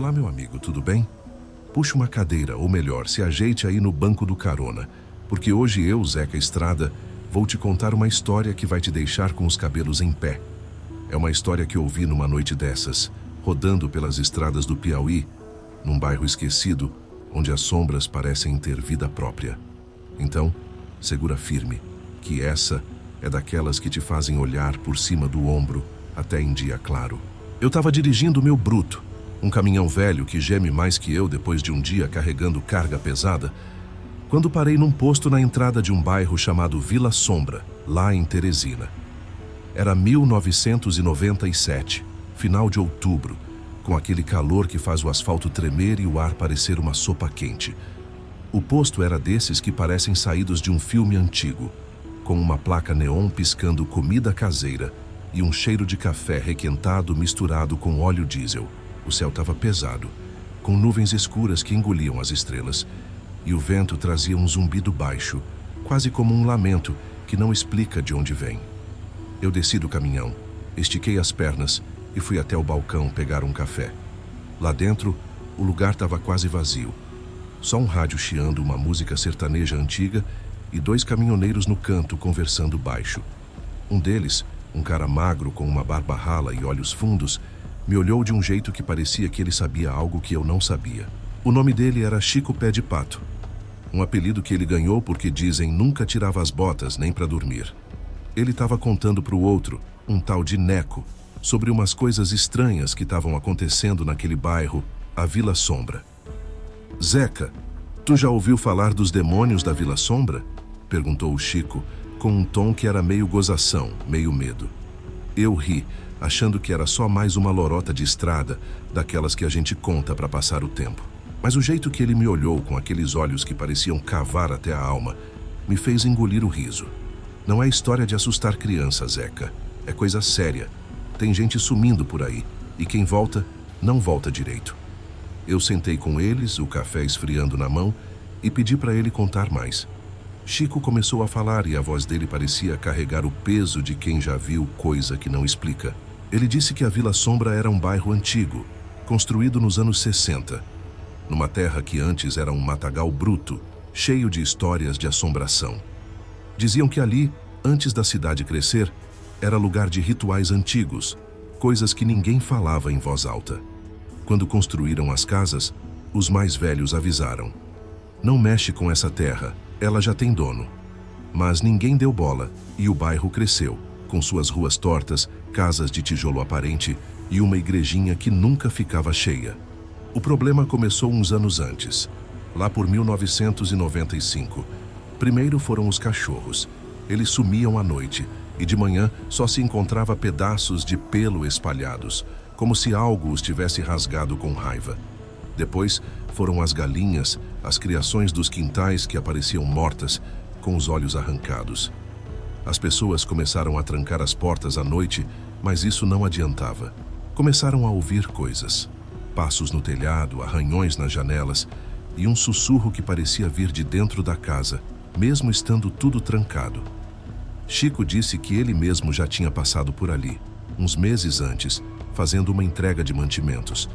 Olá, meu amigo, tudo bem? Puxe uma cadeira, ou melhor, se ajeite aí no banco do carona, porque hoje eu, Zeca Estrada, vou te contar uma história que vai te deixar com os cabelos em pé. É uma história que ouvi numa noite dessas, rodando pelas estradas do Piauí, num bairro esquecido, onde as sombras parecem ter vida própria. Então, segura firme, que essa é daquelas que te fazem olhar por cima do ombro até em dia claro. Eu estava dirigindo o meu Bruto, um caminhão velho que geme mais que eu depois de um dia carregando carga pesada, quando parei num posto na entrada de um bairro chamado Vila Sombra, lá em Teresina. Era 1997, final de outubro, com aquele calor que faz o asfalto tremer e o ar parecer uma sopa quente. O posto era desses que parecem saídos de um filme antigo, com uma placa neon piscando comida caseira e um cheiro de café requentado misturado com óleo diesel. O céu estava pesado, com nuvens escuras que engoliam as estrelas, e o vento trazia um zumbido baixo, quase como um lamento que não explica de onde vem. Eu desci do caminhão, estiquei as pernas e fui até o balcão pegar um café. Lá dentro, o lugar estava quase vazio. Só um rádio chiando uma música sertaneja antiga e dois caminhoneiros no canto conversando baixo. Um deles, um cara magro com uma barba rala e olhos fundos, me olhou de um jeito que parecia que ele sabia algo que eu não sabia. O nome dele era Chico Pé de Pato, um apelido que ele ganhou porque dizem nunca tirava as botas nem para dormir. Ele estava contando para o outro, um tal de Neco, sobre umas coisas estranhas que estavam acontecendo naquele bairro, a Vila Sombra. Zeca, tu já ouviu falar dos demônios da Vila Sombra? Perguntou o Chico, com um tom que era meio gozação, meio medo. Eu ri, achando que era só mais uma lorota de estrada, daquelas que a gente conta para passar o tempo. Mas o jeito que ele me olhou com aqueles olhos que pareciam cavar até a alma, me fez engolir o riso. Não é história de assustar crianças, Zeca. É coisa séria. Tem gente sumindo por aí, e quem volta, não volta direito. Eu sentei com eles, o café esfriando na mão, e pedi para ele contar mais. Chico começou a falar e a voz dele parecia carregar o peso de quem já viu coisa que não explica. Ele disse que a Vila Sombra era um bairro antigo, construído nos anos 60, numa terra que antes era um matagal bruto, cheio de histórias de assombração. Diziam que ali, antes da cidade crescer, era lugar de rituais antigos, coisas que ninguém falava em voz alta. Quando construíram as casas, os mais velhos avisaram: não mexe com essa terra, ela já tem dono. Mas ninguém deu bola e o bairro cresceu, com suas ruas tortas, casas de tijolo aparente e uma igrejinha que nunca ficava cheia. O problema começou uns anos antes, lá por 1995. Primeiro foram os cachorros. Eles sumiam à noite e de manhã só se encontrava pedaços de pelo espalhados, como se algo os tivesse rasgado com raiva. Depois foram as galinhas, as criações dos quintais que apareciam mortas, com os olhos arrancados. As pessoas começaram a trancar as portas à noite, mas isso não adiantava. Começaram a ouvir coisas. Passos no telhado, arranhões nas janelas e um sussurro que parecia vir de dentro da casa, mesmo estando tudo trancado. Chico disse que ele mesmo já tinha passado por ali, uns meses antes, fazendo uma entrega de mantimentos.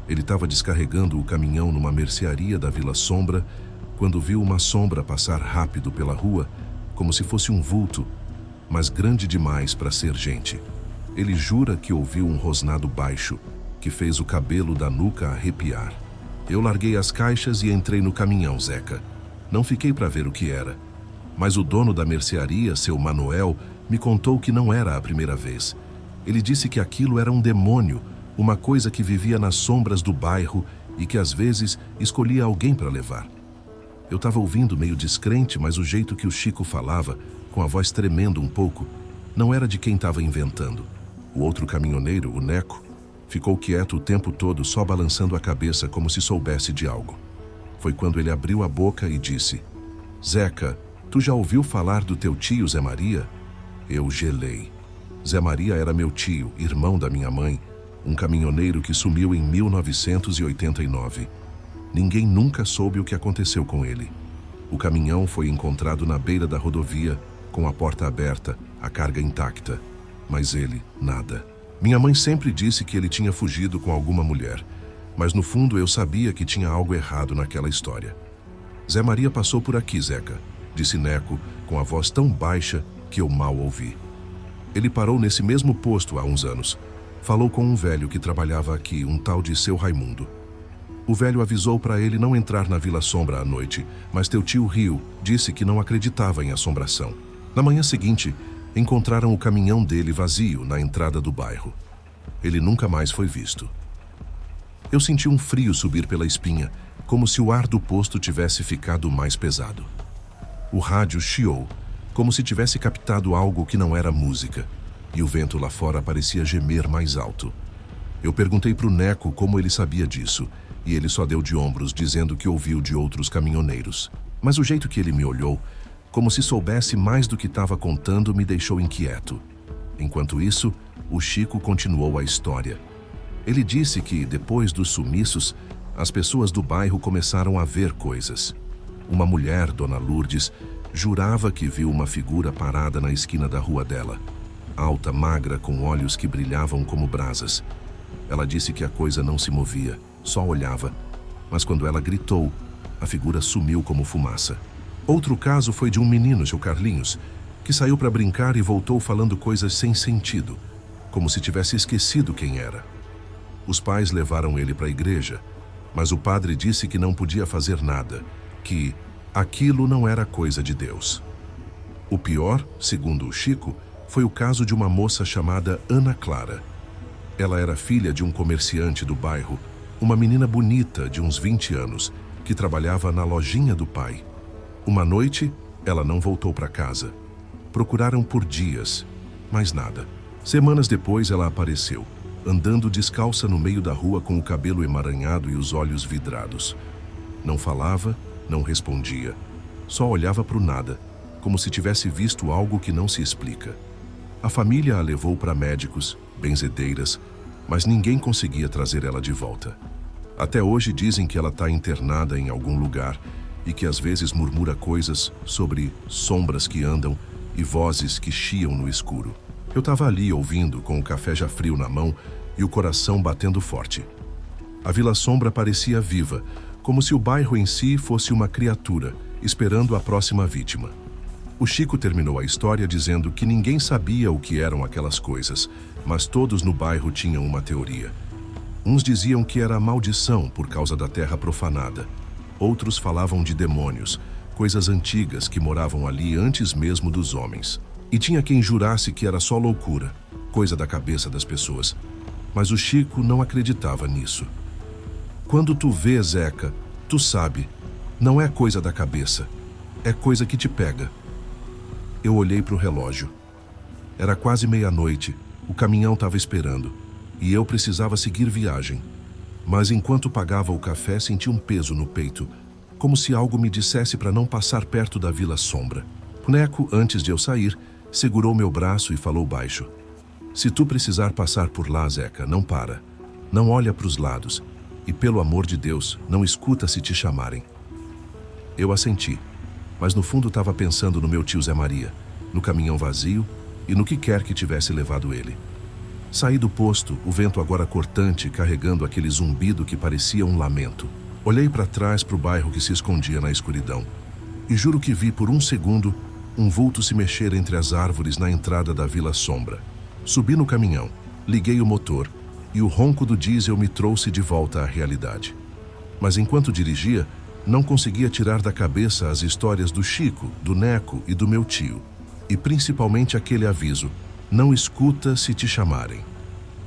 Ele estava descarregando o caminhão numa mercearia da Vila Sombra quando viu uma sombra passar rápido pela rua, como se fosse um vulto, mas grande demais para ser gente. Ele jura que ouviu um rosnado baixo, que fez o cabelo da nuca arrepiar. Eu larguei as caixas e entrei no caminhão, Zeca. Não fiquei para ver o que era. Mas o dono da mercearia, seu Manuel, me contou que não era a primeira vez. Ele disse que aquilo era um demônio, uma coisa que vivia nas sombras do bairro e que às vezes escolhia alguém para levar. Eu estava ouvindo meio descrente, mas o jeito que o Chico falava, com a voz tremendo um pouco, não era de quem estava inventando. O outro caminhoneiro, o Neco, ficou quieto o tempo todo, só balançando a cabeça como se soubesse de algo. Foi quando ele abriu a boca e disse: Zeca, tu já ouviu falar do teu tio Zé Maria? Eu gelei. Zé Maria era meu tio, irmão da minha mãe, um caminhoneiro que sumiu em 1989. Ninguém nunca soube o que aconteceu com ele. O caminhão foi encontrado na beira da rodovia, com a porta aberta, a carga intacta. Mas ele, nada. Minha mãe sempre disse que ele tinha fugido com alguma mulher, mas no fundo eu sabia que tinha algo errado naquela história. Zé Maria passou por aqui, Zeca, disse Neco, com a voz tão baixa que eu mal ouvi. Ele parou nesse mesmo posto há uns anos. Falou com um velho que trabalhava aqui, um tal de Seu Raimundo. O velho avisou para ele não entrar na Vila Sombra à noite, mas teu tio Rio disse que não acreditava em assombração. Na manhã seguinte, encontraram o caminhão dele vazio na entrada do bairro. Ele nunca mais foi visto. Eu senti um frio subir pela espinha, como se o ar do posto tivesse ficado mais pesado. O rádio chiou, como se tivesse captado algo que não era música, e o vento lá fora parecia gemer mais alto. Eu perguntei para o Neco como ele sabia disso, e ele só deu de ombros, dizendo que ouviu de outros caminhoneiros. Mas o jeito que ele me olhou, como se soubesse mais do que estava contando, me deixou inquieto. Enquanto isso, o Chico continuou a história. Ele disse que, depois dos sumiços, as pessoas do bairro começaram a ver coisas. Uma mulher, Dona Lourdes, jurava que viu uma figura parada na esquina da rua dela. Alta, magra, com olhos que brilhavam como brasas. Ela disse que a coisa não se movia, só olhava. Mas quando ela gritou, a figura sumiu como fumaça. Outro caso foi de um menino, seu Carlinhos, que saiu para brincar e voltou falando coisas sem sentido, como se tivesse esquecido quem era. Os pais levaram ele para a igreja, mas o padre disse que não podia fazer nada, que aquilo não era coisa de Deus. O pior, segundo o Chico, foi o caso de uma moça chamada Ana Clara. Ela era filha de um comerciante do bairro, uma menina bonita de uns 20 anos, que trabalhava na lojinha do pai. Uma noite, ela não voltou para casa. Procuraram por dias, mas nada. Semanas depois, ela apareceu, andando descalça no meio da rua com o cabelo emaranhado e os olhos vidrados. Não falava, não respondia. Só olhava para o nada, como se tivesse visto algo que não se explica. A família a levou para médicos, benzedeiras, mas ninguém conseguia trazer ela de volta. Até hoje dizem que ela está internada em algum lugar e que às vezes murmura coisas sobre sombras que andam e vozes que chiam no escuro. Eu estava ali ouvindo, com o café já frio na mão e o coração batendo forte. A Vila Sombra parecia viva, como se o bairro em si fosse uma criatura, esperando a próxima vítima. O Chico terminou a história dizendo que ninguém sabia o que eram aquelas coisas, mas todos no bairro tinham uma teoria. Uns diziam que era maldição por causa da terra profanada. Outros falavam de demônios, coisas antigas que moravam ali antes mesmo dos homens. E tinha quem jurasse que era só loucura, coisa da cabeça das pessoas. Mas o Chico não acreditava nisso. Quando tu vê, Zeca, tu sabe, não é coisa da cabeça, é coisa que te pega. Eu olhei para o relógio. Era quase meia-noite, o caminhão estava esperando, e eu precisava seguir viagem. Mas enquanto pagava o café, senti um peso no peito, como se algo me dissesse para não passar perto da Vila Sombra. O Neco, antes de eu sair, segurou meu braço e falou baixo. Se tu precisar passar por lá, Zeca, não para. Não olha para os lados. E, pelo amor de Deus, não escuta se te chamarem. Eu assenti, mas no fundo estava pensando no meu tio Zé Maria, no caminhão vazio e no que quer que tivesse levado ele. Saí do posto, o vento agora cortante, carregando aquele zumbido que parecia um lamento. Olhei para trás para o bairro que se escondia na escuridão. E juro que vi por um segundo um vulto se mexer entre as árvores na entrada da Vila Sombra. Subi no caminhão, liguei o motor e o ronco do diesel me trouxe de volta à realidade. Mas enquanto dirigia, não conseguia tirar da cabeça as histórias do Chico, do Neco e do meu tio. E principalmente aquele aviso: não escuta se te chamarem.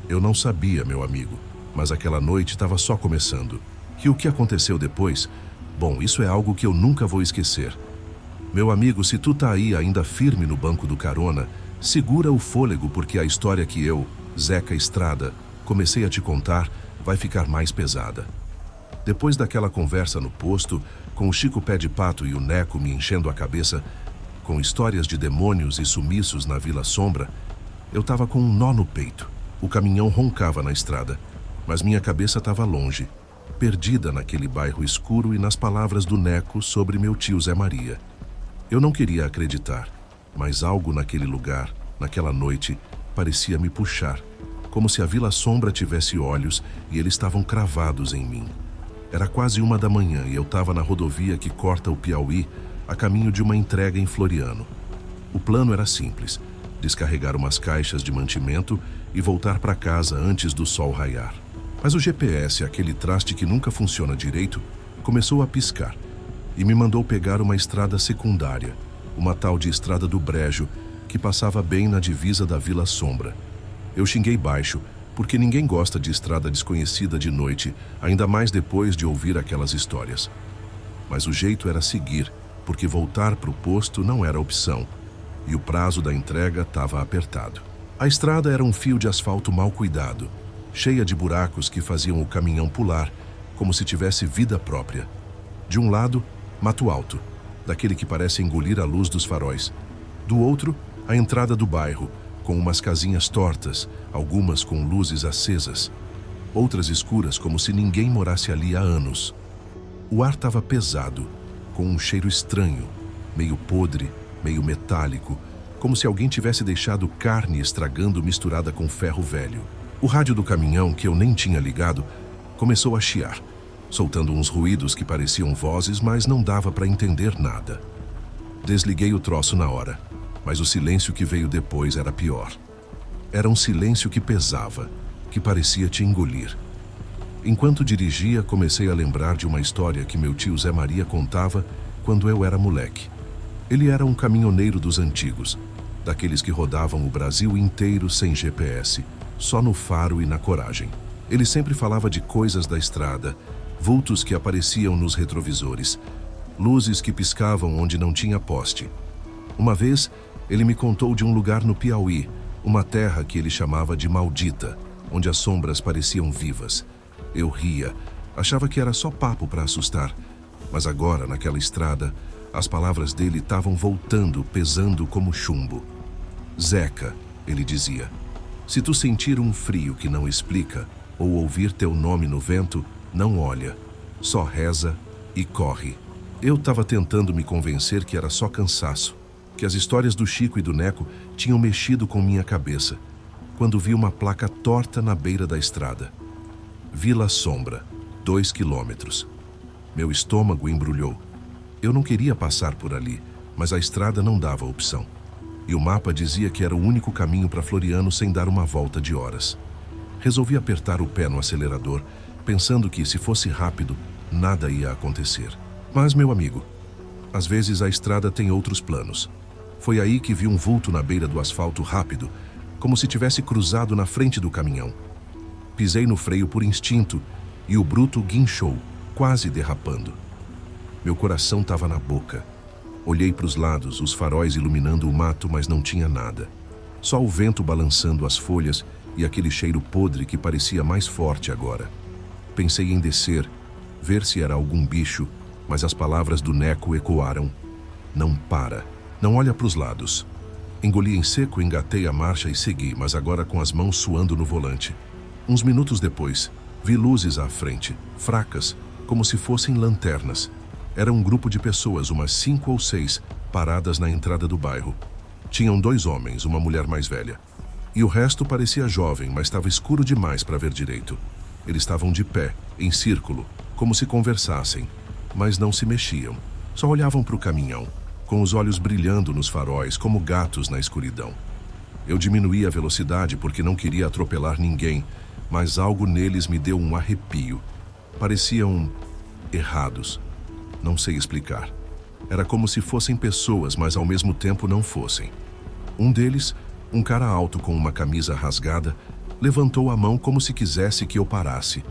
Eu não sabia, meu amigo, mas aquela noite estava só começando. E o que aconteceu depois? Bom, isso é algo que eu nunca vou esquecer. Meu amigo, se tu tá aí ainda firme no banco do carona, segura o fôlego, porque a história que eu, Zeca Estrada, comecei a te contar vai ficar mais pesada. Depois daquela conversa no posto, com o Chico Pé de Pato e o Neco me enchendo a cabeça com histórias de demônios e sumiços na Vila Sombra, eu estava com um nó no peito. O caminhão roncava na estrada, mas minha cabeça estava longe, perdida naquele bairro escuro e nas palavras do Neco sobre meu tio Zé Maria. Eu não queria acreditar, mas algo naquele lugar, naquela noite, parecia me puxar, como se a Vila Sombra tivesse olhos e eles estavam cravados em mim. Era quase 1 da manhã e eu estava na rodovia que corta o Piauí a caminho de uma entrega em Floriano. O plano era simples: descarregar umas caixas de mantimento e voltar para casa antes do sol raiar. Mas o GPS, aquele traste que nunca funciona direito, começou a piscar e me mandou pegar uma estrada secundária, uma tal de Estrada do Brejo, que passava bem na divisa da Vila Sombra. Eu xinguei baixo, porque ninguém gosta de estrada desconhecida de noite, ainda mais depois de ouvir aquelas histórias. Mas o jeito era seguir, porque voltar para o posto não era opção, e o prazo da entrega estava apertado. A estrada era um fio de asfalto mal cuidado, cheia de buracos que faziam o caminhão pular, como se tivesse vida própria. De um lado, mato alto, daquele que parece engolir a luz dos faróis. Do outro, a entrada do bairro, com umas casinhas tortas, algumas com luzes acesas, outras escuras como se ninguém morasse ali há anos. O ar estava pesado, com um cheiro estranho, meio podre, meio metálico, como se alguém tivesse deixado carne estragando misturada com ferro velho. O rádio do caminhão, que eu nem tinha ligado, começou a chiar, soltando uns ruídos que pareciam vozes, mas não dava para entender nada. Desliguei o troço na hora, mas o silêncio que veio depois era pior. Era um silêncio que pesava, que parecia te engolir. Enquanto dirigia, comecei a lembrar de uma história que meu tio Zé Maria contava quando eu era moleque. Ele era um caminhoneiro dos antigos, daqueles que rodavam o Brasil inteiro sem GPS, só no faro e na coragem. Ele sempre falava de coisas da estrada, vultos que apareciam nos retrovisores, luzes que piscavam onde não tinha poste. Uma vez, ele me contou de um lugar no Piauí, uma terra que ele chamava de Maldita, onde as sombras pareciam vivas. Eu ria, achava que era só papo para assustar, mas agora, naquela estrada, as palavras dele estavam voltando, pesando como chumbo. Zeca, ele dizia, se tu sentir um frio que não explica, ou ouvir teu nome no vento, não olha, só reza e corre. Eu estava tentando me convencer que era só cansaço, que as histórias do Chico e do Neco tinham mexido com minha cabeça, quando vi uma placa torta na beira da estrada. Vila Sombra, 2 quilômetros. Meu estômago embrulhou. Eu não queria passar por ali, mas a estrada não dava opção. E o mapa dizia que era o único caminho para Floriano sem dar uma volta de horas. Resolvi apertar o pé no acelerador, pensando que, se fosse rápido, nada ia acontecer. Mas, meu amigo, às vezes a estrada tem outros planos. Foi aí que vi um vulto na beira do asfalto rápido, como se tivesse cruzado na frente do caminhão. Pisei no freio por instinto e o bruto guinchou, quase derrapando. Meu coração estava na boca. Olhei para os lados, os faróis iluminando o mato, mas não tinha nada. Só o vento balançando as folhas e aquele cheiro podre que parecia mais forte agora. Pensei em descer, ver se era algum bicho, mas as palavras do Neco ecoaram. Não para, não olha para os lados. Engoli em seco, engatei a marcha e segui, mas agora com as mãos suando no volante. Uns minutos depois, vi luzes à frente, fracas, como se fossem lanternas. Era um grupo de pessoas, umas 5 ou 6, paradas na entrada do bairro. Tinham 2 homens, uma mulher mais velha. E o resto parecia jovem, mas estava escuro demais para ver direito. Eles estavam de pé, em círculo, como se conversassem, mas não se mexiam. Só olhavam para o caminhão, com os olhos brilhando nos faróis, como gatos na escuridão. Eu diminuí a velocidade porque não queria atropelar ninguém, mas algo neles me deu um arrepio. Pareciam errados. Não sei explicar. Era como se fossem pessoas, mas ao mesmo tempo não fossem. Um deles, um cara alto com uma camisa rasgada, levantou a mão como se quisesse que eu parasse.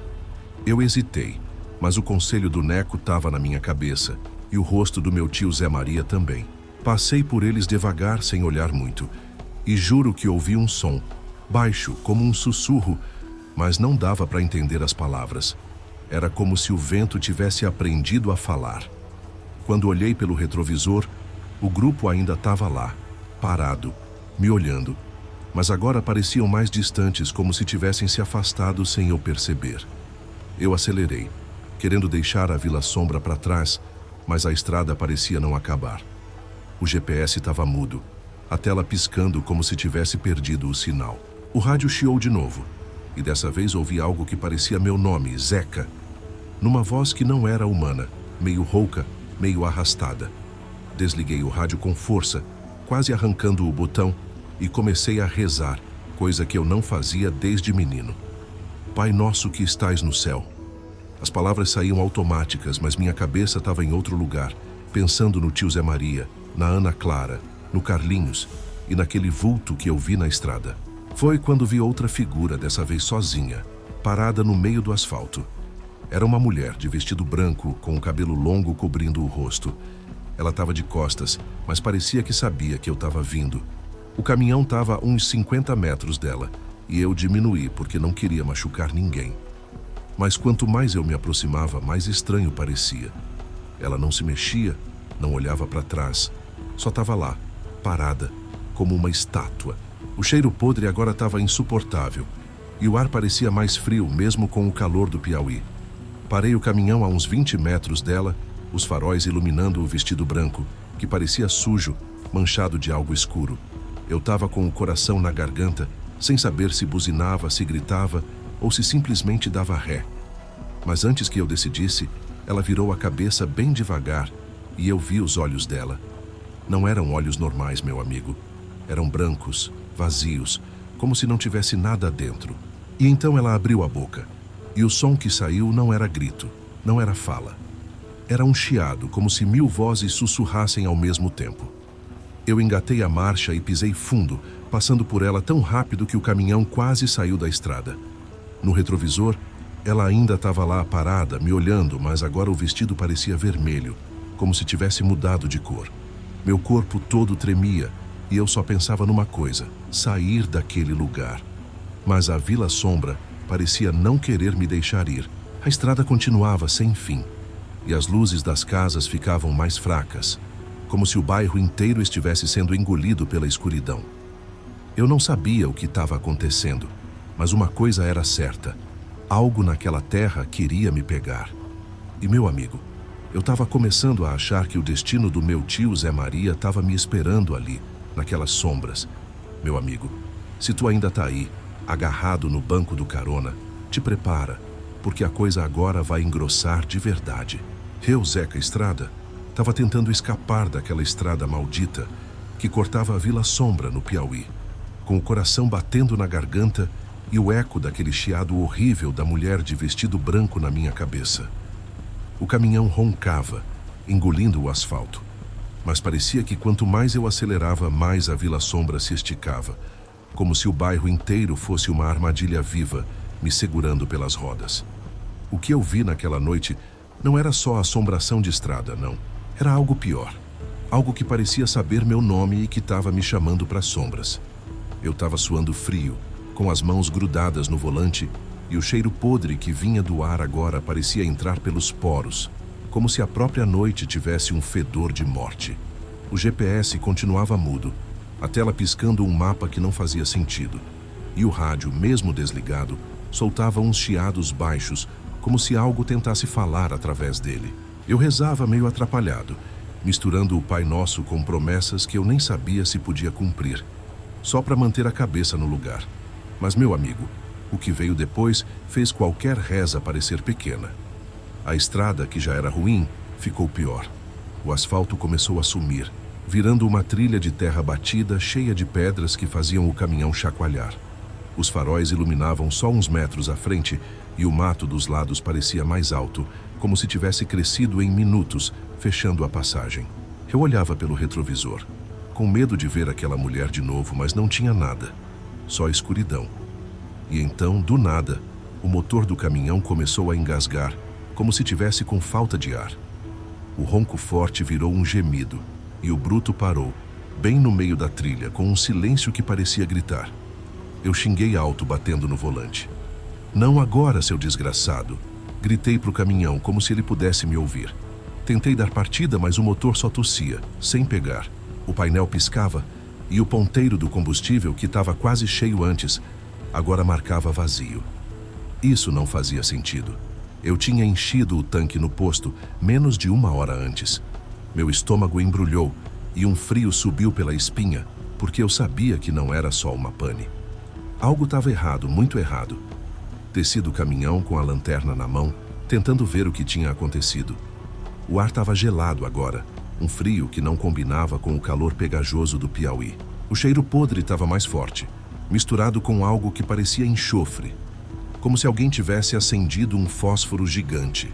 Eu hesitei, mas o conselho do Neco estava na minha cabeça, e o rosto do meu tio Zé Maria também. Passei por eles devagar, sem olhar muito, e juro que ouvi um som, baixo, como um sussurro, mas não dava para entender as palavras. Era como se o vento tivesse aprendido a falar. Quando olhei pelo retrovisor, o grupo ainda estava lá, parado, me olhando, mas agora pareciam mais distantes, como se tivessem se afastado sem eu perceber. Eu acelerei, querendo deixar a Vila Sombra para trás, mas a estrada parecia não acabar. O GPS estava mudo, a tela piscando como se tivesse perdido o sinal. O rádio chiou de novo, e dessa vez ouvi algo que parecia meu nome, Zeca, numa voz que não era humana, meio rouca, meio arrastada. Desliguei o rádio com força, quase arrancando o botão, e comecei a rezar, coisa que eu não fazia desde menino. Pai nosso que estais no céu. As palavras saíam automáticas, mas minha cabeça estava em outro lugar, pensando no tio Zé Maria, na Ana Clara, no Carlinhos e naquele vulto que eu vi na estrada. Foi quando vi outra figura, dessa vez sozinha, parada no meio do asfalto. Era uma mulher de vestido branco, com o cabelo longo cobrindo o rosto. Ela estava de costas, mas parecia que sabia que eu estava vindo. O caminhão estava a uns 50 metros dela, e eu diminuí porque não queria machucar ninguém. Mas quanto mais eu me aproximava, mais estranho parecia. Ela não se mexia, não olhava para trás. Só estava lá, parada, como uma estátua. O cheiro podre agora estava insuportável, e o ar parecia mais frio, mesmo com o calor do Piauí. Parei o caminhão a uns 20 metros dela, os faróis iluminando o vestido branco, que parecia sujo, manchado de algo escuro. Eu estava com o coração na garganta, sem saber se buzinava, se gritava ou se simplesmente dava ré. Mas antes que eu decidisse, ela virou a cabeça bem devagar e eu vi os olhos dela. Não eram olhos normais, meu amigo. Eram brancos, vazios, como se não tivesse nada dentro. E então ela abriu a boca. E o som que saiu não era grito, não era fala. Era um chiado, como se 1000 vozes sussurrassem ao mesmo tempo. Eu engatei a marcha e pisei fundo, passando por ela tão rápido que o caminhão quase saiu da estrada. No retrovisor, ela ainda estava lá parada, me olhando, mas agora o vestido parecia vermelho, como se tivesse mudado de cor. Meu corpo todo tremia e eu só pensava numa coisa: sair daquele lugar. Mas a Vila Sombra parecia não querer me deixar ir. A estrada continuava sem fim e as luzes das casas ficavam mais fracas, como se o bairro inteiro estivesse sendo engolido pela escuridão. Eu não sabia o que estava acontecendo, mas uma coisa era certa: algo naquela terra queria me pegar. E, meu amigo, eu estava começando a achar que o destino do meu tio Zé Maria estava me esperando ali, naquelas sombras. Meu amigo, se tu ainda está aí, agarrado no banco do carona, te prepara, porque a coisa agora vai engrossar de verdade. Eu, Zeca Estrada, estava tentando escapar daquela estrada maldita que cortava a Vila Sombra, no Piauí, com o coração batendo na garganta e o eco daquele chiado horrível da mulher de vestido branco na minha cabeça. O caminhão roncava, engolindo o asfalto, mas parecia que quanto mais eu acelerava, mais a Vila Sombra se esticava, como se o bairro inteiro fosse uma armadilha viva, me segurando pelas rodas. O que eu vi naquela noite não era só assombração de estrada, não. Era algo pior. Algo que parecia saber meu nome e que estava me chamando para as sombras. Eu estava suando frio, com as mãos grudadas no volante, e o cheiro podre que vinha do ar agora parecia entrar pelos poros, como se a própria noite tivesse um fedor de morte. O GPS continuava mudo, a tela piscando um mapa que não fazia sentido. E o rádio, mesmo desligado, soltava uns chiados baixos, como se algo tentasse falar através dele. Eu rezava meio atrapalhado, misturando o Pai Nosso com promessas que eu nem sabia se podia cumprir, só para manter a cabeça no lugar. Mas, meu amigo, o que veio depois fez qualquer reza parecer pequena. A estrada, que já era ruim, ficou pior. O asfalto começou a sumir, virando uma trilha de terra batida cheia de pedras que faziam o caminhão chacoalhar. Os faróis iluminavam só uns metros à frente e o mato dos lados parecia mais alto, como se tivesse crescido em minutos, fechando a passagem. Eu olhava pelo retrovisor, com medo de ver aquela mulher de novo, mas não tinha nada, só escuridão. E então, do nada, o motor do caminhão começou a engasgar, como se tivesse com falta de ar. O ronco forte virou um gemido, e o bruto parou, bem no meio da trilha, com um silêncio que parecia gritar. Eu xinguei alto, batendo no volante. "Não agora, seu desgraçado!" Gritei para o caminhão, como se ele pudesse me ouvir. Tentei dar partida, mas o motor só tossia, sem pegar. O painel piscava, e o ponteiro do combustível, que estava quase cheio antes, agora marcava vazio. Isso não fazia sentido. Eu tinha enchido o tanque no posto menos de 1 hora antes. Meu estômago embrulhou e um frio subiu pela espinha, porque eu sabia que não era só uma pane. Algo estava errado, muito errado. Desci do caminhão com a lanterna na mão, tentando ver o que tinha acontecido. O ar estava gelado agora, um frio que não combinava com o calor pegajoso do Piauí. O cheiro podre estava mais forte, misturado com algo que parecia enxofre, como se alguém tivesse acendido um fósforo gigante.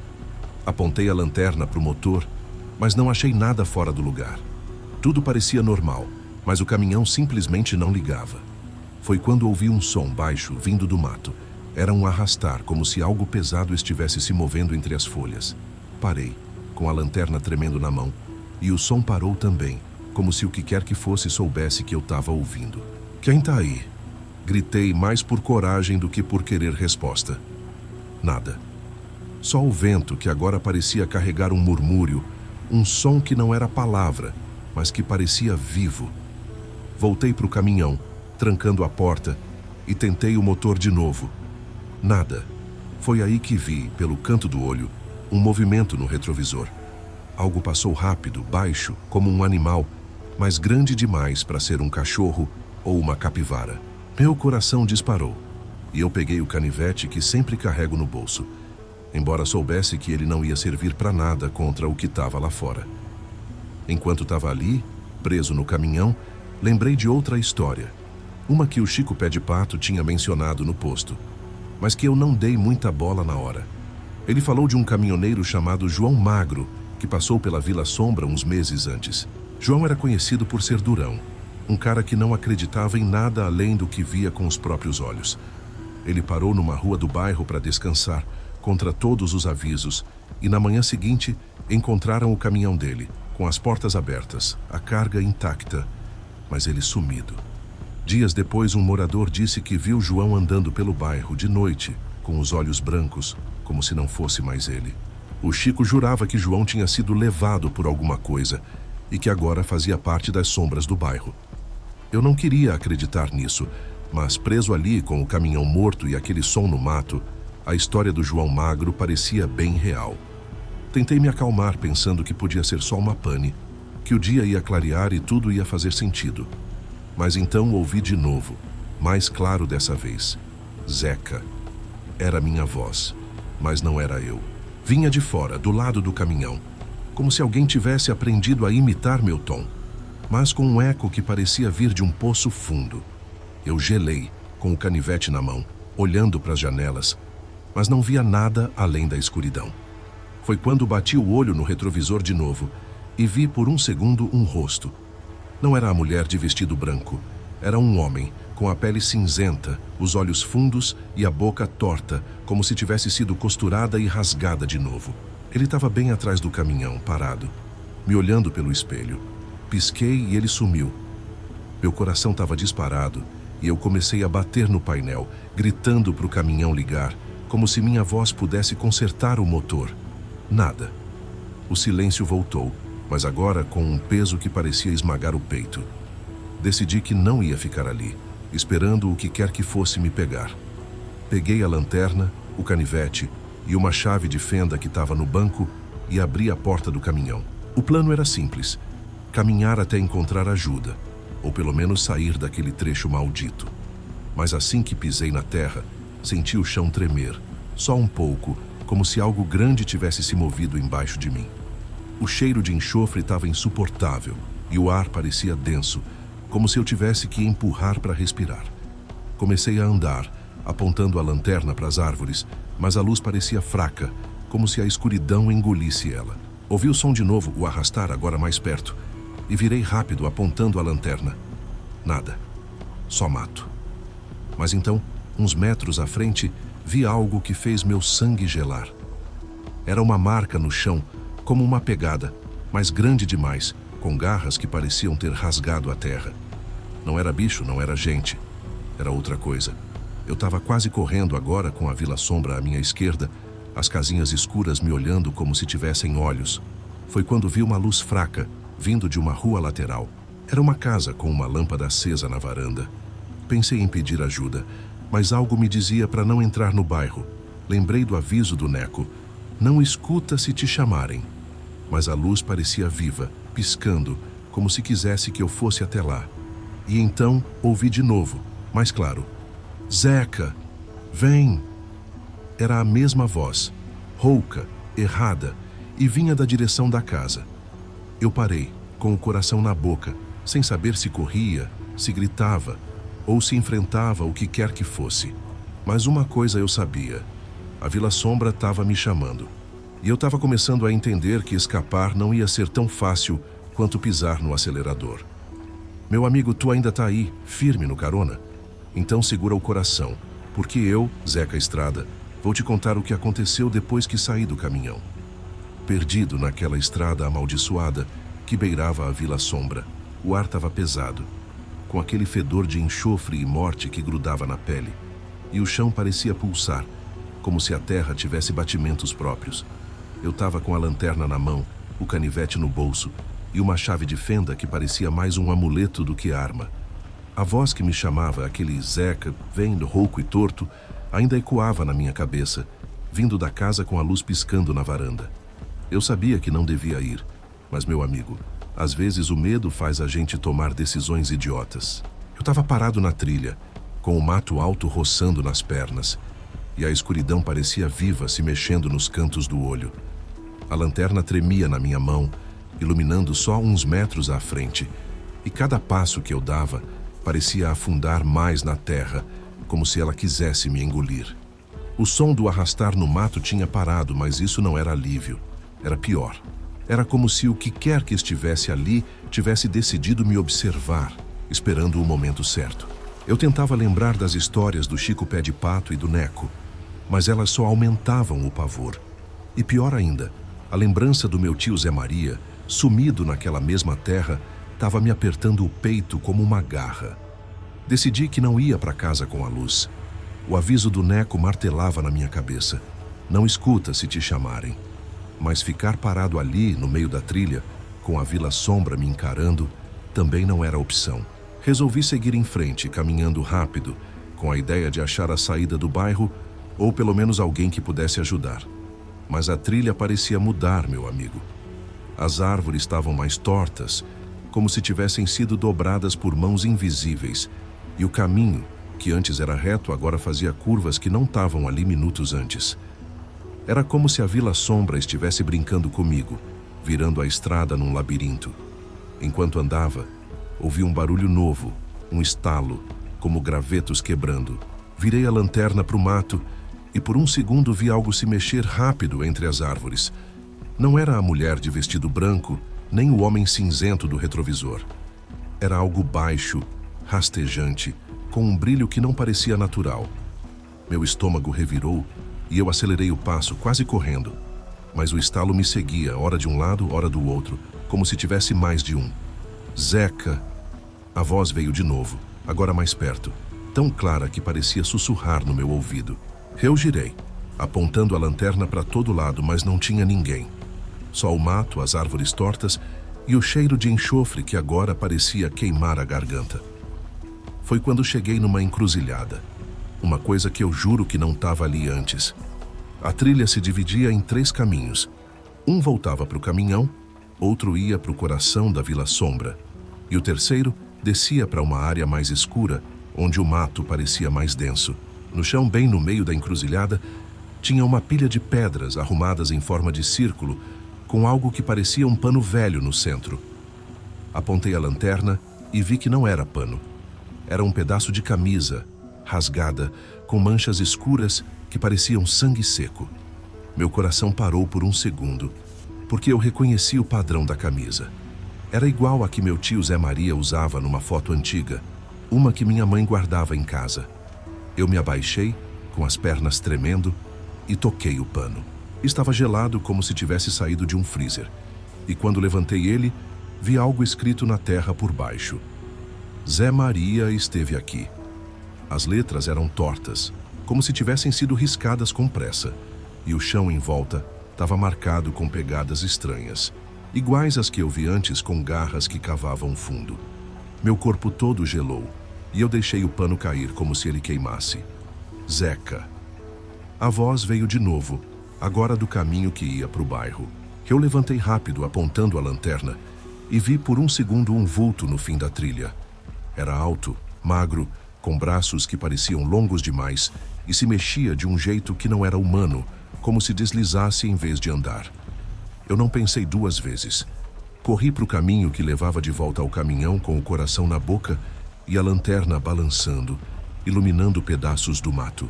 Apontei a lanterna para o motor, mas não achei nada fora do lugar. Tudo parecia normal, mas o caminhão simplesmente não ligava. Foi quando ouvi um som baixo vindo do mato. Era um arrastar, como se algo pesado estivesse se movendo entre as folhas. Parei, com a lanterna tremendo na mão, e o som parou também, como se o que quer que fosse soubesse que eu estava ouvindo. "Quem tá aí?" Gritei mais por coragem do que por querer resposta. Nada. Só o vento que agora parecia carregar um murmúrio, um som que não era palavra, mas que parecia vivo. Voltei para o caminhão, trancando a porta, e tentei o motor de novo. Nada. Foi aí que vi, pelo canto do olho, um movimento no retrovisor. Algo passou rápido, baixo, como um animal, mas grande demais para ser um cachorro ou uma capivara. Meu coração disparou, e eu peguei o canivete que sempre carrego no bolso, embora soubesse que ele não ia servir para nada contra o que estava lá fora. Enquanto estava ali, preso no caminhão, lembrei de outra história, uma que o Chico Pé de Pato tinha mencionado no posto, mas que eu não dei muita bola na hora. Ele falou de um caminhoneiro chamado João Magro, que passou pela Vila Sombra uns meses antes. João era conhecido por ser durão, um cara que não acreditava em nada além do que via com os próprios olhos. Ele parou numa rua do bairro para descansar, contra todos os avisos, e na manhã seguinte encontraram o caminhão dele, com as portas abertas, a carga intacta, mas ele sumido. Dias depois, um morador disse que viu João andando pelo bairro de noite, com os olhos brancos, como se não fosse mais ele. O Chico jurava que João tinha sido levado por alguma coisa e que agora fazia parte das sombras do bairro. Eu não queria acreditar nisso, mas preso ali com o caminhão morto e aquele som no mato, a história do João Magro parecia bem real. Tentei me acalmar pensando que podia ser só uma pane, que o dia ia clarear e tudo ia fazer sentido. Mas então ouvi de novo, mais claro dessa vez. Zeca. Era minha voz, mas não era eu. Vinha de fora, do lado do caminhão, como se alguém tivesse aprendido a imitar meu tom, mas com um eco que parecia vir de um poço fundo. Eu gelei, com o canivete na mão, olhando para as janelas, mas não via nada além da escuridão. Foi quando bati o olho no retrovisor de novo e vi por um segundo um rosto. Não era a mulher de vestido branco, era um homem, com a pele cinzenta, os olhos fundos e a boca torta, como se tivesse sido costurada e rasgada de novo. Ele estava bem atrás do caminhão, parado, me olhando pelo espelho. Pisquei e ele sumiu. Meu coração estava disparado e eu comecei a bater no painel, gritando para o caminhão ligar, como se minha voz pudesse consertar o motor. Nada. O silêncio voltou, mas agora com um peso que parecia esmagar o peito. Decidi que não ia ficar ali, esperando o que quer que fosse me pegar. Peguei a lanterna, o canivete e uma chave de fenda que estava no banco e abri a porta do caminhão. O plano era simples: caminhar até encontrar ajuda, ou pelo menos sair daquele trecho maldito. Mas assim que pisei na terra, senti o chão tremer, só um pouco, como se algo grande tivesse se movido embaixo de mim. O cheiro de enxofre estava insuportável e o ar parecia denso, como se eu tivesse que empurrar para respirar. Comecei a andar, apontando a lanterna para as árvores, mas a luz parecia fraca, como se a escuridão engolisse ela. Ouvi o som de novo, o arrastar agora mais perto, e virei rápido apontando a lanterna. Nada. Só mato. Mas então, uns metros à frente, vi algo que fez meu sangue gelar. Era uma marca no chão, como uma pegada, mas grande demais, com garras que pareciam ter rasgado a terra. Não era bicho, não era gente. Era outra coisa. Eu estava quase correndo agora com a Vila Sombra à minha esquerda, as casinhas escuras me olhando como se tivessem olhos. Foi quando vi uma luz fraca, vindo de uma rua lateral. Era uma casa com uma lâmpada acesa na varanda. Pensei em pedir ajuda, mas algo me dizia para não entrar no bairro. Lembrei do aviso do Neco: não escuta se te chamarem. Mas a luz parecia viva, piscando, como se quisesse que eu fosse até lá. E então ouvi de novo, mais claro: Zeca, vem! Era a mesma voz, rouca, errada, e vinha da direção da casa. Eu parei, com o coração na boca, sem saber se corria, se gritava, ou se enfrentava o que quer que fosse. Mas uma coisa eu sabia: a Vila Sombra estava me chamando. E eu estava começando a entender que escapar não ia ser tão fácil quanto pisar no acelerador. Meu amigo, tu ainda tá aí, firme no carona? Então segura o coração, porque eu, Zeca Estrada, vou te contar o que aconteceu depois que saí do caminhão. Perdido naquela estrada amaldiçoada que beirava a Vila Sombra, o ar estava pesado, com aquele fedor de enxofre e morte que grudava na pele, e o chão parecia pulsar, como se a terra tivesse batimentos próprios. Eu estava com a lanterna na mão, o canivete no bolso e uma chave de fenda que parecia mais um amuleto do que arma. A voz que me chamava, aquele Zeca, vendo, rouco e torto, ainda ecoava na minha cabeça, vindo da casa com a luz piscando na varanda. Eu sabia que não devia ir, mas, meu amigo, às vezes o medo faz a gente tomar decisões idiotas. Eu estava parado na trilha, com o mato alto roçando nas pernas, e a escuridão parecia viva se mexendo nos cantos do olho. A lanterna tremia na minha mão, iluminando só uns metros à frente, e cada passo que eu dava parecia afundar mais na terra, como se ela quisesse me engolir. O som do arrastar no mato tinha parado, mas isso não era alívio. Era pior. Era como se o que quer que estivesse ali tivesse decidido me observar, esperando o momento certo. Eu tentava lembrar das histórias do Chico Pé de Pato e do Neco, mas elas só aumentavam o pavor. E pior ainda, a lembrança do meu tio Zé Maria, sumido naquela mesma terra, estava me apertando o peito como uma garra. Decidi que não ia para casa com a luz. O aviso do Neco martelava na minha cabeça: não escuta se te chamarem. Mas ficar parado ali, no meio da trilha, com a Vila Sombra me encarando, também não era opção. Resolvi seguir em frente, caminhando rápido, com a ideia de achar a saída do bairro, ou pelo menos alguém que pudesse ajudar. Mas a trilha parecia mudar, meu amigo. As árvores estavam mais tortas, como se tivessem sido dobradas por mãos invisíveis, e o caminho, que antes era reto, agora fazia curvas que não estavam ali minutos antes. Era como se a Vila Sombra estivesse brincando comigo, virando a estrada num labirinto. Enquanto andava, ouvi um barulho novo, um estalo, como gravetos quebrando. Virei a lanterna para o mato e por um segundo vi algo se mexer rápido entre as árvores. Não era a mulher de vestido branco, nem o homem cinzento do retrovisor. Era algo baixo, rastejante, com um brilho que não parecia natural. Meu estômago revirou e eu acelerei o passo, quase correndo. Mas o estalo me seguia, ora de um lado, ora do outro, como se tivesse mais de um. Zeca! A voz veio de novo, agora mais perto, tão clara que parecia sussurrar no meu ouvido. Eu girei, apontando a lanterna para todo lado, mas não tinha ninguém. Só o mato, as árvores tortas e o cheiro de enxofre que agora parecia queimar a garganta. Foi quando cheguei numa encruzilhada. Uma coisa que eu juro que não estava ali antes. A trilha se dividia em 3 caminhos. Um voltava para o caminhão, outro ia para o coração da Vila Sombra, e o terceiro descia para uma área mais escura, onde o mato parecia mais denso. No chão, bem no meio da encruzilhada, tinha uma pilha de pedras arrumadas em forma de círculo, com algo que parecia um pano velho no centro. Apontei a lanterna e vi que não era pano. Era um pedaço de camisa, rasgada, com manchas escuras que pareciam sangue seco. Meu coração parou por um segundo, porque eu reconheci o padrão da camisa. Era igual a que meu tio Zé Maria usava numa foto antiga, uma que minha mãe guardava em casa. Eu me abaixei, com as pernas tremendo, e toquei o pano. Estava gelado como se tivesse saído de um freezer, e quando levantei ele, vi algo escrito na terra por baixo. Zé Maria esteve aqui. As letras eram tortas, como se tivessem sido riscadas com pressa, e o chão em volta estava marcado com pegadas estranhas, iguais às que eu vi antes com garras que cavavam fundo. Meu corpo todo gelou, e eu deixei o pano cair como se ele queimasse. Zeca. A voz veio de novo, agora do caminho que ia para o bairro. Eu levantei rápido, apontando a lanterna, e vi por um segundo um vulto no fim da trilha. Era alto, magro com braços que pareciam longos demais e se mexia de um jeito que não era humano, como se deslizasse em vez de andar. Eu não pensei duas vezes. Corri para o caminho que levava de volta ao caminhão com o coração na boca e a lanterna balançando, iluminando pedaços do mato.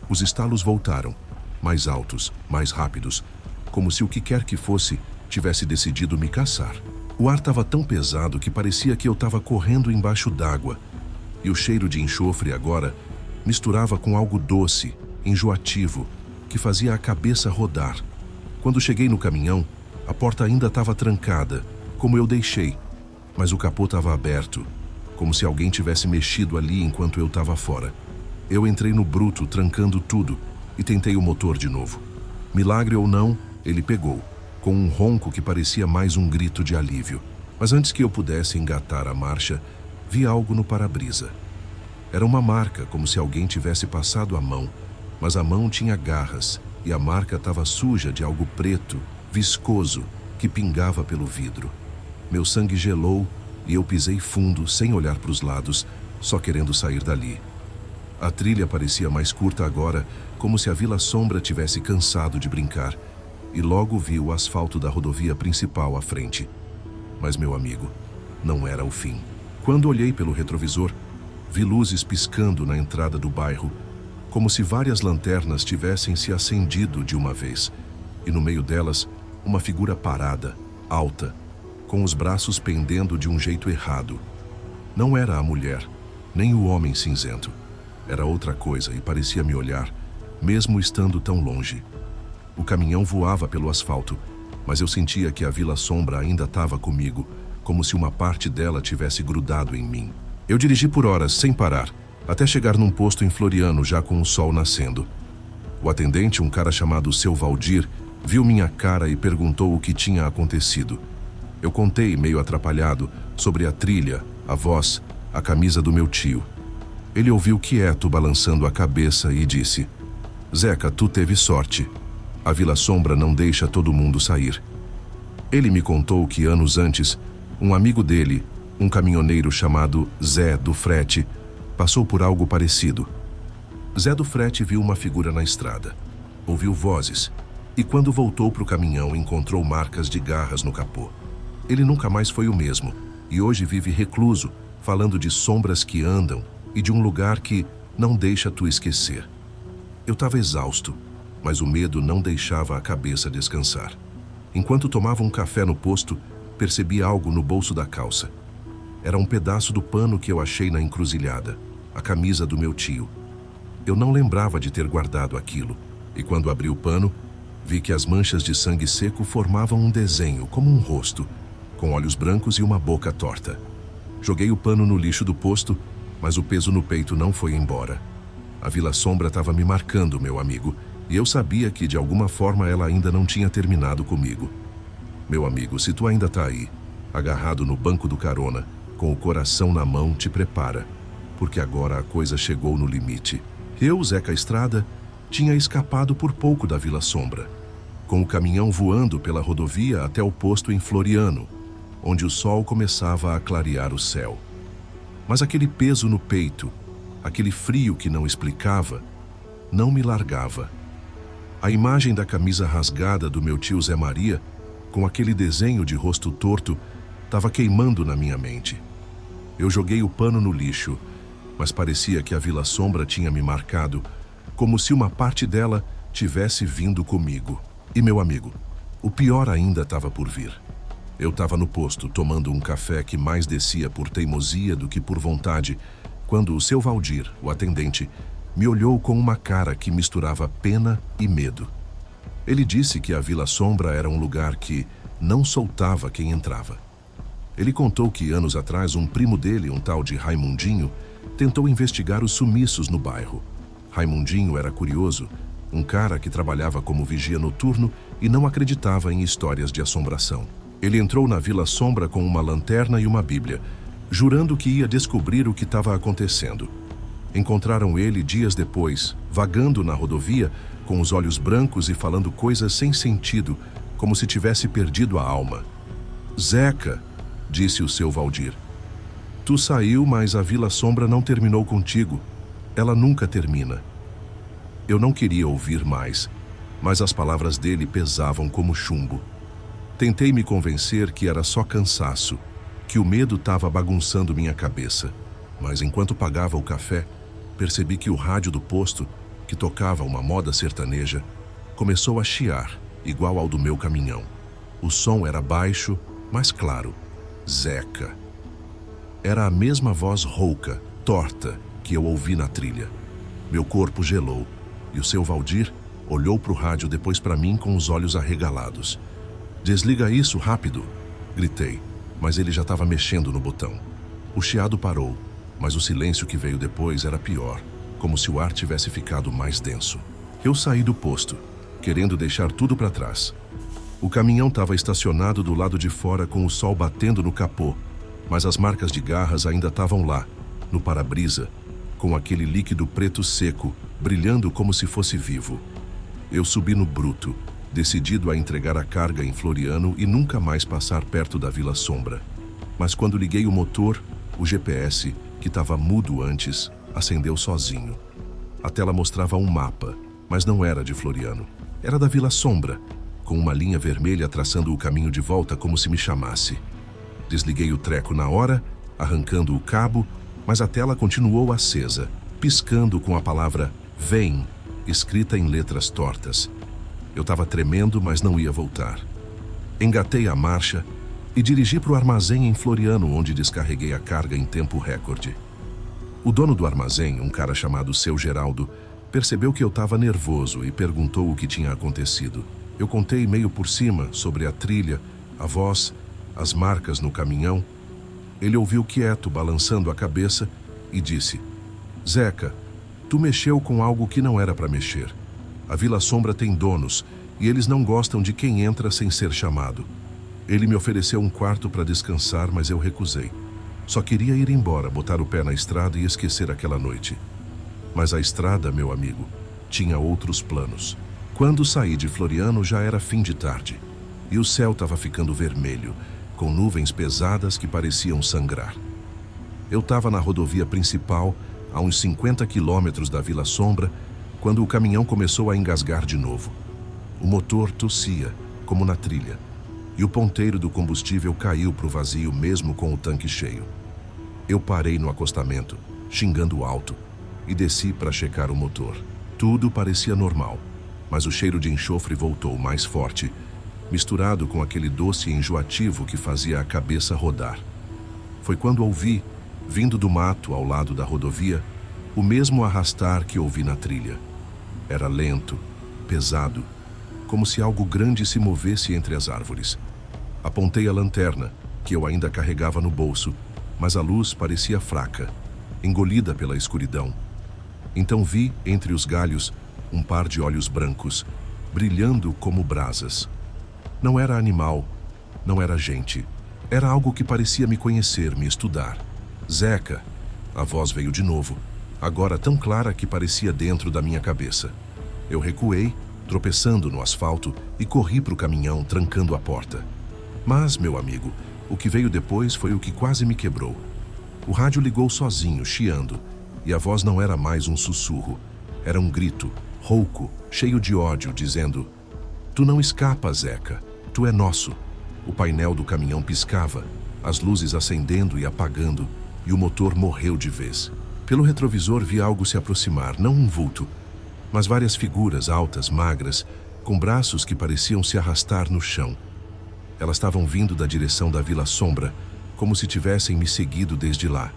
Os estalos voltaram, mais altos, mais rápidos, como se o que quer que fosse tivesse decidido me caçar. O ar estava tão pesado que parecia que eu estava correndo embaixo d'água, e o cheiro de enxofre agora misturava com algo doce, enjoativo, que fazia a cabeça rodar. Quando cheguei no caminhão, a porta ainda estava trancada, como eu deixei, mas o capô estava aberto, como se alguém tivesse mexido ali enquanto eu estava fora. Eu entrei no bruto, trancando tudo, e tentei o motor de novo. Milagre ou não, ele pegou, com um ronco que parecia mais um grito de alívio. Mas antes que eu pudesse engatar a marcha, vi algo no para-brisa. Era uma marca, como se alguém tivesse passado a mão, mas a mão tinha garras, e a marca estava suja de algo preto, viscoso, que pingava pelo vidro. Meu sangue gelou e eu pisei fundo, sem olhar para os lados, só querendo sair dali. A trilha parecia mais curta agora, como se a Vila Sombra tivesse cansado de brincar, e logo vi o asfalto da rodovia principal à frente. Mas, meu amigo, não era o fim. Quando olhei pelo retrovisor, vi luzes piscando na entrada do bairro, como se várias lanternas tivessem se acendido de uma vez, e no meio delas, uma figura parada, alta, com os braços pendendo de um jeito errado. Não era a mulher, nem o homem cinzento. Era outra coisa e parecia me olhar, mesmo estando tão longe. O caminhão voava pelo asfalto, mas eu sentia que a Vila Sombra ainda estava comigo, como se uma parte dela tivesse grudado em mim. Eu dirigi por horas, sem parar, até chegar num posto em Floriano, já com o sol nascendo. O atendente, um cara chamado Seu Valdir, viu minha cara e perguntou o que tinha acontecido. Eu contei, meio atrapalhado, sobre a trilha, a voz, a camisa do meu tio. Ele ouviu quieto, balançando a cabeça, e disse: Zeca, tu teve sorte. A Vila Sombra não deixa todo mundo sair. Ele me contou que anos antes, um amigo dele, um caminhoneiro chamado Zé do Frete, passou por algo parecido. Zé do Frete viu uma figura na estrada, ouviu vozes, e quando voltou para o caminhão encontrou marcas de garras no capô. Ele nunca mais foi o mesmo, e hoje vive recluso, falando de sombras que andam e de um lugar que não deixa tu esquecer. Eu estava exausto, mas o medo não deixava a cabeça descansar. Enquanto tomava um café no posto, percebi algo no bolso da calça. Era um pedaço do pano que eu achei na encruzilhada, a camisa do meu tio. Eu não lembrava de ter guardado aquilo, e quando abri o pano, vi que as manchas de sangue seco formavam um desenho, como um rosto, com olhos brancos e uma boca torta. Joguei o pano no lixo do posto, mas o peso no peito não foi embora. A Vila Sombra estava me marcando, meu amigo, e eu sabia que de alguma forma ela ainda não tinha terminado comigo. Meu amigo, se tu ainda tá aí, agarrado no banco do carona, com o coração na mão, te prepara, porque agora a coisa chegou no limite. Eu, Zeca Estrada, tinha escapado por pouco da Vila Sombra, com o caminhão voando pela rodovia até o posto em Floriano, onde o sol começava a clarear o céu. Mas aquele peso no peito, aquele frio que não explicava, não me largava. A imagem da camisa rasgada do meu tio Zé Maria, com aquele desenho de rosto torto, estava queimando na minha mente. Eu joguei o pano no lixo, mas parecia que a Vila Sombra tinha me marcado, como se uma parte dela tivesse vindo comigo. E, meu amigo, o pior ainda estava por vir. Eu estava no posto, tomando um café que mais descia por teimosia do que por vontade, quando o Seu Valdir, o atendente, me olhou com uma cara que misturava pena e medo. Ele disse que a Vila Sombra era um lugar que não soltava quem entrava. Ele contou que anos atrás um primo dele, um tal de Raimundinho, tentou investigar os sumiços no bairro. Raimundinho era curioso, um cara que trabalhava como vigia noturno e não acreditava em histórias de assombração. Ele entrou na Vila Sombra com uma lanterna e uma bíblia, jurando que ia descobrir o que estava acontecendo. Encontraram ele dias depois, vagando na rodovia, com os olhos brancos e falando coisas sem sentido, como se tivesse perdido a alma. Zeca, disse o Seu Valdir, Tu saiu, mas a Vila Sombra não terminou contigo. Ela nunca termina. Eu não queria ouvir mais, mas as palavras dele pesavam como chumbo. Tentei me convencer que era só cansaço, que o medo estava bagunçando minha cabeça. Mas enquanto pagava o café, percebi que o rádio do posto, que tocava uma moda sertaneja, começou a chiar, igual ao do meu caminhão. O som era baixo, mas claro. Zeca. Era a mesma voz rouca, torta, que eu ouvi na trilha. Meu corpo gelou, e o seu Valdir olhou para o rádio, depois para mim com os olhos arregalados. Desliga isso, rápido! Gritei, mas ele já estava mexendo no botão. O chiado parou, mas o silêncio que veio depois era pior, como se o ar tivesse ficado mais denso. Eu saí do posto, querendo deixar tudo para trás. O caminhão estava estacionado do lado de fora com o sol batendo no capô, mas as marcas de garras ainda estavam lá, no para-brisa, com aquele líquido preto seco, brilhando como se fosse vivo. Eu subi no bruto, decidido a entregar a carga em Floriano e nunca mais passar perto da Vila Sombra. Mas quando liguei o motor, o GPS, que estava mudo antes, acendeu sozinho. A tela mostrava um mapa, mas não era de Floriano. Era da Vila Sombra, com uma linha vermelha traçando o caminho de volta como se me chamasse. Desliguei o treco na hora, arrancando o cabo, mas a tela continuou acesa, piscando com a palavra "Vem", escrita em letras tortas. Eu estava tremendo, mas não ia voltar. Engatei a marcha e dirigi para o armazém em Floriano, onde descarreguei a carga em tempo recorde. O dono do armazém, um cara chamado Seu Geraldo, percebeu que eu estava nervoso e perguntou o que tinha acontecido. Eu contei meio por cima sobre a trilha, a voz, as marcas no caminhão. Ele ouviu quieto, balançando a cabeça, e disse: "Zeca, tu mexeu com algo que não era para mexer. A Vila Sombra tem donos, e eles não gostam de quem entra sem ser chamado. Ele me ofereceu um quarto para descansar, mas eu recusei. Só queria ir embora, botar o pé na estrada e esquecer aquela noite. Mas a estrada, meu amigo, tinha outros planos. Quando saí de Floriano já era fim de tarde, e o céu estava ficando vermelho, com nuvens pesadas que pareciam sangrar. Eu estava na rodovia principal, a uns 50 quilômetros da Vila Sombra, quando o caminhão começou a engasgar de novo. O motor tossia, como na trilha, e o ponteiro do combustível caiu para o vazio mesmo com o tanque cheio. Eu parei no acostamento, xingando alto, e desci para checar o motor. Tudo parecia normal, mas o cheiro de enxofre voltou mais forte, misturado com aquele doce enjoativo que fazia a cabeça rodar. Foi quando ouvi, vindo do mato ao lado da rodovia, o mesmo arrastar que ouvi na trilha. Era lento, pesado, como se algo grande se movesse entre as árvores. Apontei a lanterna, que eu ainda carregava no bolso, mas a luz parecia fraca, engolida pela escuridão. Então vi, entre os galhos, um par de olhos brancos, brilhando como brasas. Não era animal, não era gente. Era algo que parecia me conhecer, me estudar. "Zeca", a voz veio de novo, agora tão clara que parecia dentro da minha cabeça. Eu recuei, tropeçando no asfalto, e corri para o caminhão, trancando a porta. Mas, meu amigo, o que veio depois foi o que quase me quebrou. O rádio ligou sozinho, chiando, e a voz não era mais um sussurro. Era um grito, rouco, cheio de ódio, dizendo: "Tu não escapa, Zeca. Tu é nosso." O painel do caminhão piscava, as luzes acendendo e apagando, e o motor morreu de vez. Pelo retrovisor vi algo se aproximar, não um vulto, mas várias figuras altas, magras, com braços que pareciam se arrastar no chão. Elas estavam vindo da direção da Vila Sombra, como se tivessem me seguido desde lá.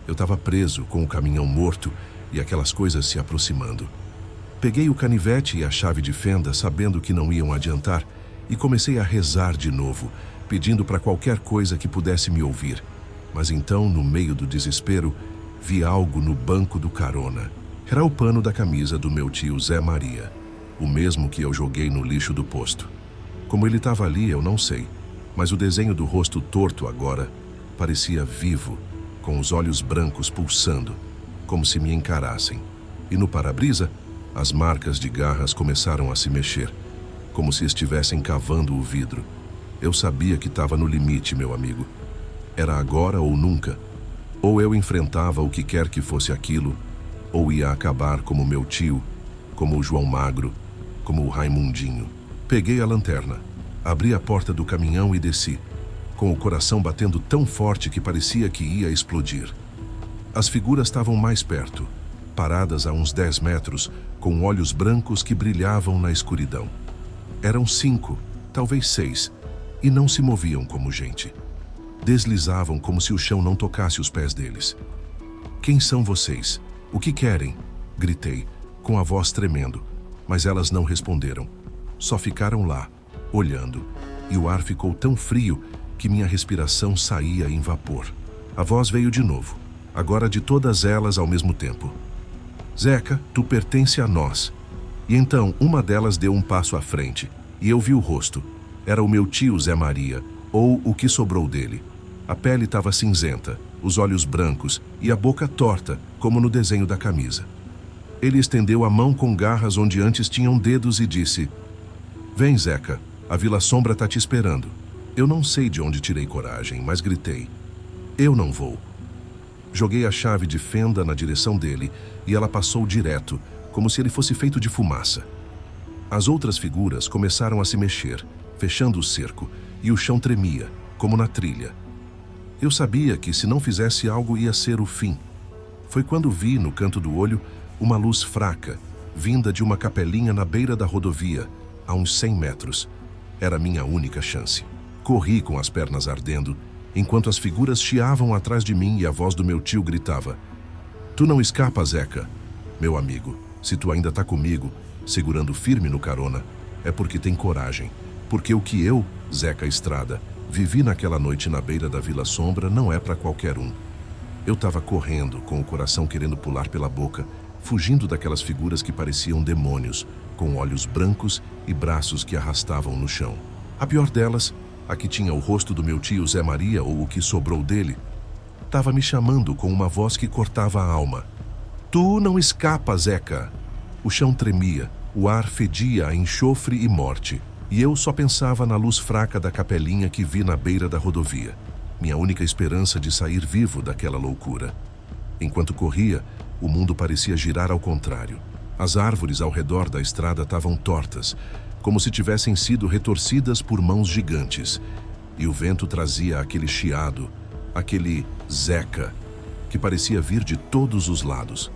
Eu estava preso com o caminhão morto e aquelas coisas se aproximando. Peguei o canivete e a chave de fenda, sabendo que não iam adiantar, e comecei a rezar de novo, pedindo para qualquer coisa que pudesse me ouvir. Mas então, no meio do desespero, vi algo no banco do carona. Era o pano da camisa do meu tio Zé Maria, o mesmo que eu joguei no lixo do posto. Como ele estava ali, eu não sei, mas o desenho do rosto torto agora parecia vivo, com os olhos brancos pulsando, como se me encarassem. E no para-brisa, as marcas de garras começaram a se mexer, como se estivessem cavando o vidro. Eu sabia que estava no limite, meu amigo. Era agora ou nunca, Ou eu enfrentava o que quer que fosse aquilo, ou ia acabar como meu tio, como o João Magro, como o Raimundinho. Peguei a lanterna, abri a porta do caminhão e desci, com o coração batendo tão forte que parecia que ia explodir. As figuras estavam mais perto, paradas a uns 10 metros, com olhos brancos que brilhavam na escuridão. Eram 5, talvez 6, e não se moviam como gente. Deslizavam como se o chão não tocasse os pés deles. "Quem são vocês? O que querem?" Gritei, com a voz tremendo, mas elas não responderam. Só ficaram lá, olhando, e o ar ficou tão frio que minha respiração saía em vapor. A voz veio de novo, agora de todas elas ao mesmo tempo. "Zeca, tu pertence a nós." E então uma delas deu um passo à frente, e eu vi o rosto. Era o meu tio Zé Maria, ou o que sobrou dele. A pele estava cinzenta, os olhos brancos e a boca torta, como no desenho da camisa. Ele estendeu a mão com garras onde antes tinham dedos e disse: "Vem, Zeca, a Vila Sombra está te esperando." Eu não sei de onde tirei coragem, mas gritei: "Eu não vou." Joguei a chave de fenda na direção dele e ela passou direto, como se ele fosse feito de fumaça. As outras figuras começaram a se mexer, fechando o cerco, e o chão tremia, como na trilha. Eu sabia que se não fizesse algo ia ser o fim. Foi quando vi, no canto do olho, uma luz fraca, vinda de uma capelinha na beira da rodovia, a uns 100 metros. Era minha única chance. Corri com as pernas ardendo, enquanto as figuras chiavam atrás de mim e a voz do meu tio gritava: "Tu não escapas, Zeca. Meu amigo, se tu ainda tá comigo, segurando firme no carona, é porque tem coragem. Porque o que eu, Zeca Estrada, vivi naquela noite na beira da Vila Sombra não é para qualquer um." Eu estava correndo, com o coração querendo pular pela boca, fugindo daquelas figuras que pareciam demônios, com olhos brancos e braços que arrastavam no chão. A pior delas, a que tinha o rosto do meu tio Zé Maria, ou o que sobrou dele, estava me chamando com uma voz que cortava a alma. "Tu não escapas, Zeca!" O chão tremia, o ar fedia a enxofre e morte, e eu só pensava na luz fraca da capelinha que vi na beira da rodovia, minha única esperança de sair vivo daquela loucura. Enquanto corria, o mundo parecia girar ao contrário. As árvores ao redor da estrada estavam tortas, como se tivessem sido retorcidas por mãos gigantes, e o vento trazia aquele chiado, aquele Zeca, que parecia vir de todos os lados.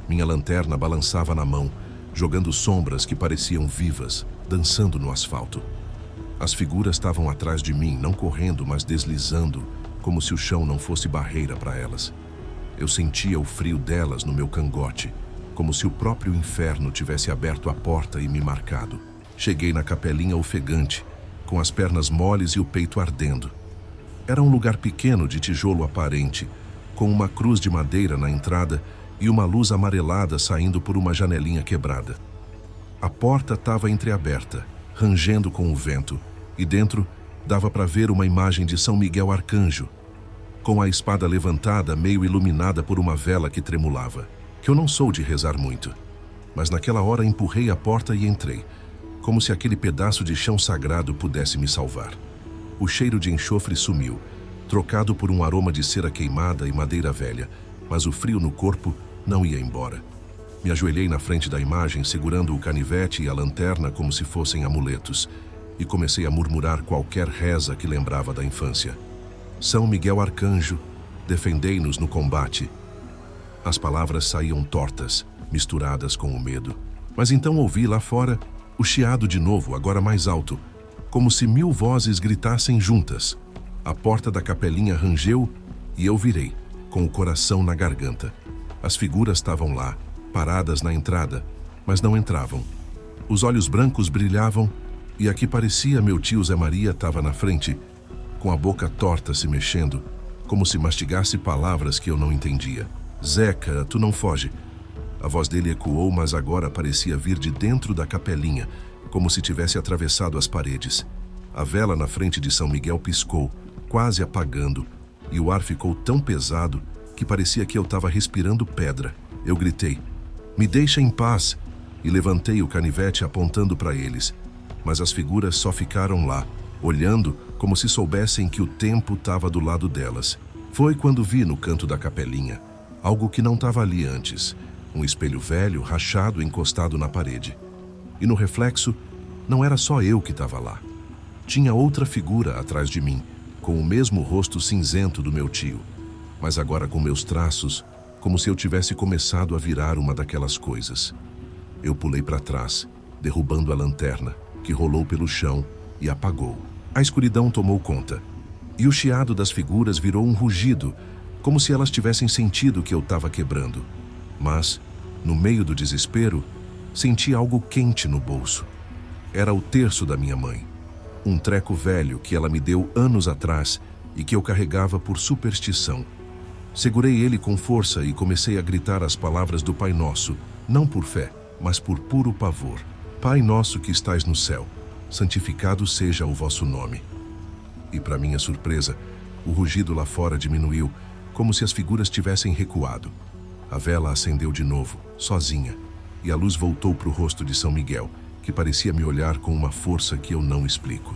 Minha lanterna balançava na mão, jogando sombras que pareciam vivas, dançando no asfalto. As figuras estavam atrás de mim, não correndo, mas deslizando, como se o chão não fosse barreira para elas. Eu sentia o frio delas no meu cangote, como se o próprio inferno tivesse aberto a porta e me marcado. Cheguei na capelinha ofegante, com as pernas moles e o peito ardendo. Era um lugar pequeno de tijolo aparente, com uma cruz de madeira na entrada e uma luz amarelada saindo por uma janelinha quebrada. A porta estava entreaberta, rangendo com o vento, e dentro dava para ver uma imagem de São Miguel Arcanjo, com a espada levantada, meio iluminada por uma vela que tremulava. Que eu não sou de rezar muito, mas naquela hora empurrei a porta e entrei, como se aquele pedaço de chão sagrado pudesse me salvar. O cheiro de enxofre sumiu, trocado por um aroma de cera queimada e madeira velha, mas o frio no corpo não ia embora. Me ajoelhei na frente da imagem, segurando o canivete e a lanterna como se fossem amuletos, e comecei a murmurar qualquer reza que lembrava da infância. "São Miguel Arcanjo, defendei-nos no combate." As palavras saíam tortas, misturadas com o medo. Mas então ouvi lá fora o chiado de novo, agora mais alto, como se 1000 vozes gritassem juntas. A porta da capelinha rangeu e eu virei, com o coração na garganta. As figuras estavam lá, paradas na entrada, mas não entravam. Os olhos brancos brilhavam e a que parecia meu tio Zé Maria estava na frente, com a boca torta se mexendo, como se mastigasse palavras que eu não entendia. "Zeca, tu não foge." A voz dele ecoou, mas agora parecia vir de dentro da capelinha, como se tivesse atravessado as paredes. A vela na frente de São Miguel piscou, quase apagando, e o ar ficou tão pesado que parecia que eu estava respirando pedra. Eu gritei: "Me deixa em paz!" e levantei o canivete apontando para eles. Mas as figuras só ficaram lá, olhando como se soubessem que o tempo estava do lado delas. Foi quando vi no canto da capelinha algo que não estava ali antes, um espelho velho, rachado, encostado na parede. E no reflexo, não era só eu que estava lá. Tinha outra figura atrás de mim, com o mesmo rosto cinzento do meu tio, mas agora com meus traços, como se eu tivesse começado a virar uma daquelas coisas. Eu pulei para trás, derrubando a lanterna, que rolou pelo chão e apagou. A escuridão tomou conta, e o chiado das figuras virou um rugido, como se elas tivessem sentido que eu estava quebrando. Mas, no meio do desespero, senti algo quente no bolso. Era o terço da minha mãe. Um treco velho que ela me deu anos atrás e que eu carregava por superstição. Segurei ele com força e comecei a gritar as palavras do Pai Nosso, não por fé, mas por puro pavor. Pai nosso que estais no céu, santificado seja o vosso nome. E para minha surpresa, o rugido lá fora diminuiu, como se as figuras tivessem recuado. A vela acendeu de novo, sozinha, e a luz voltou para o rosto de São Miguel, que parecia me olhar com uma força que eu não explico.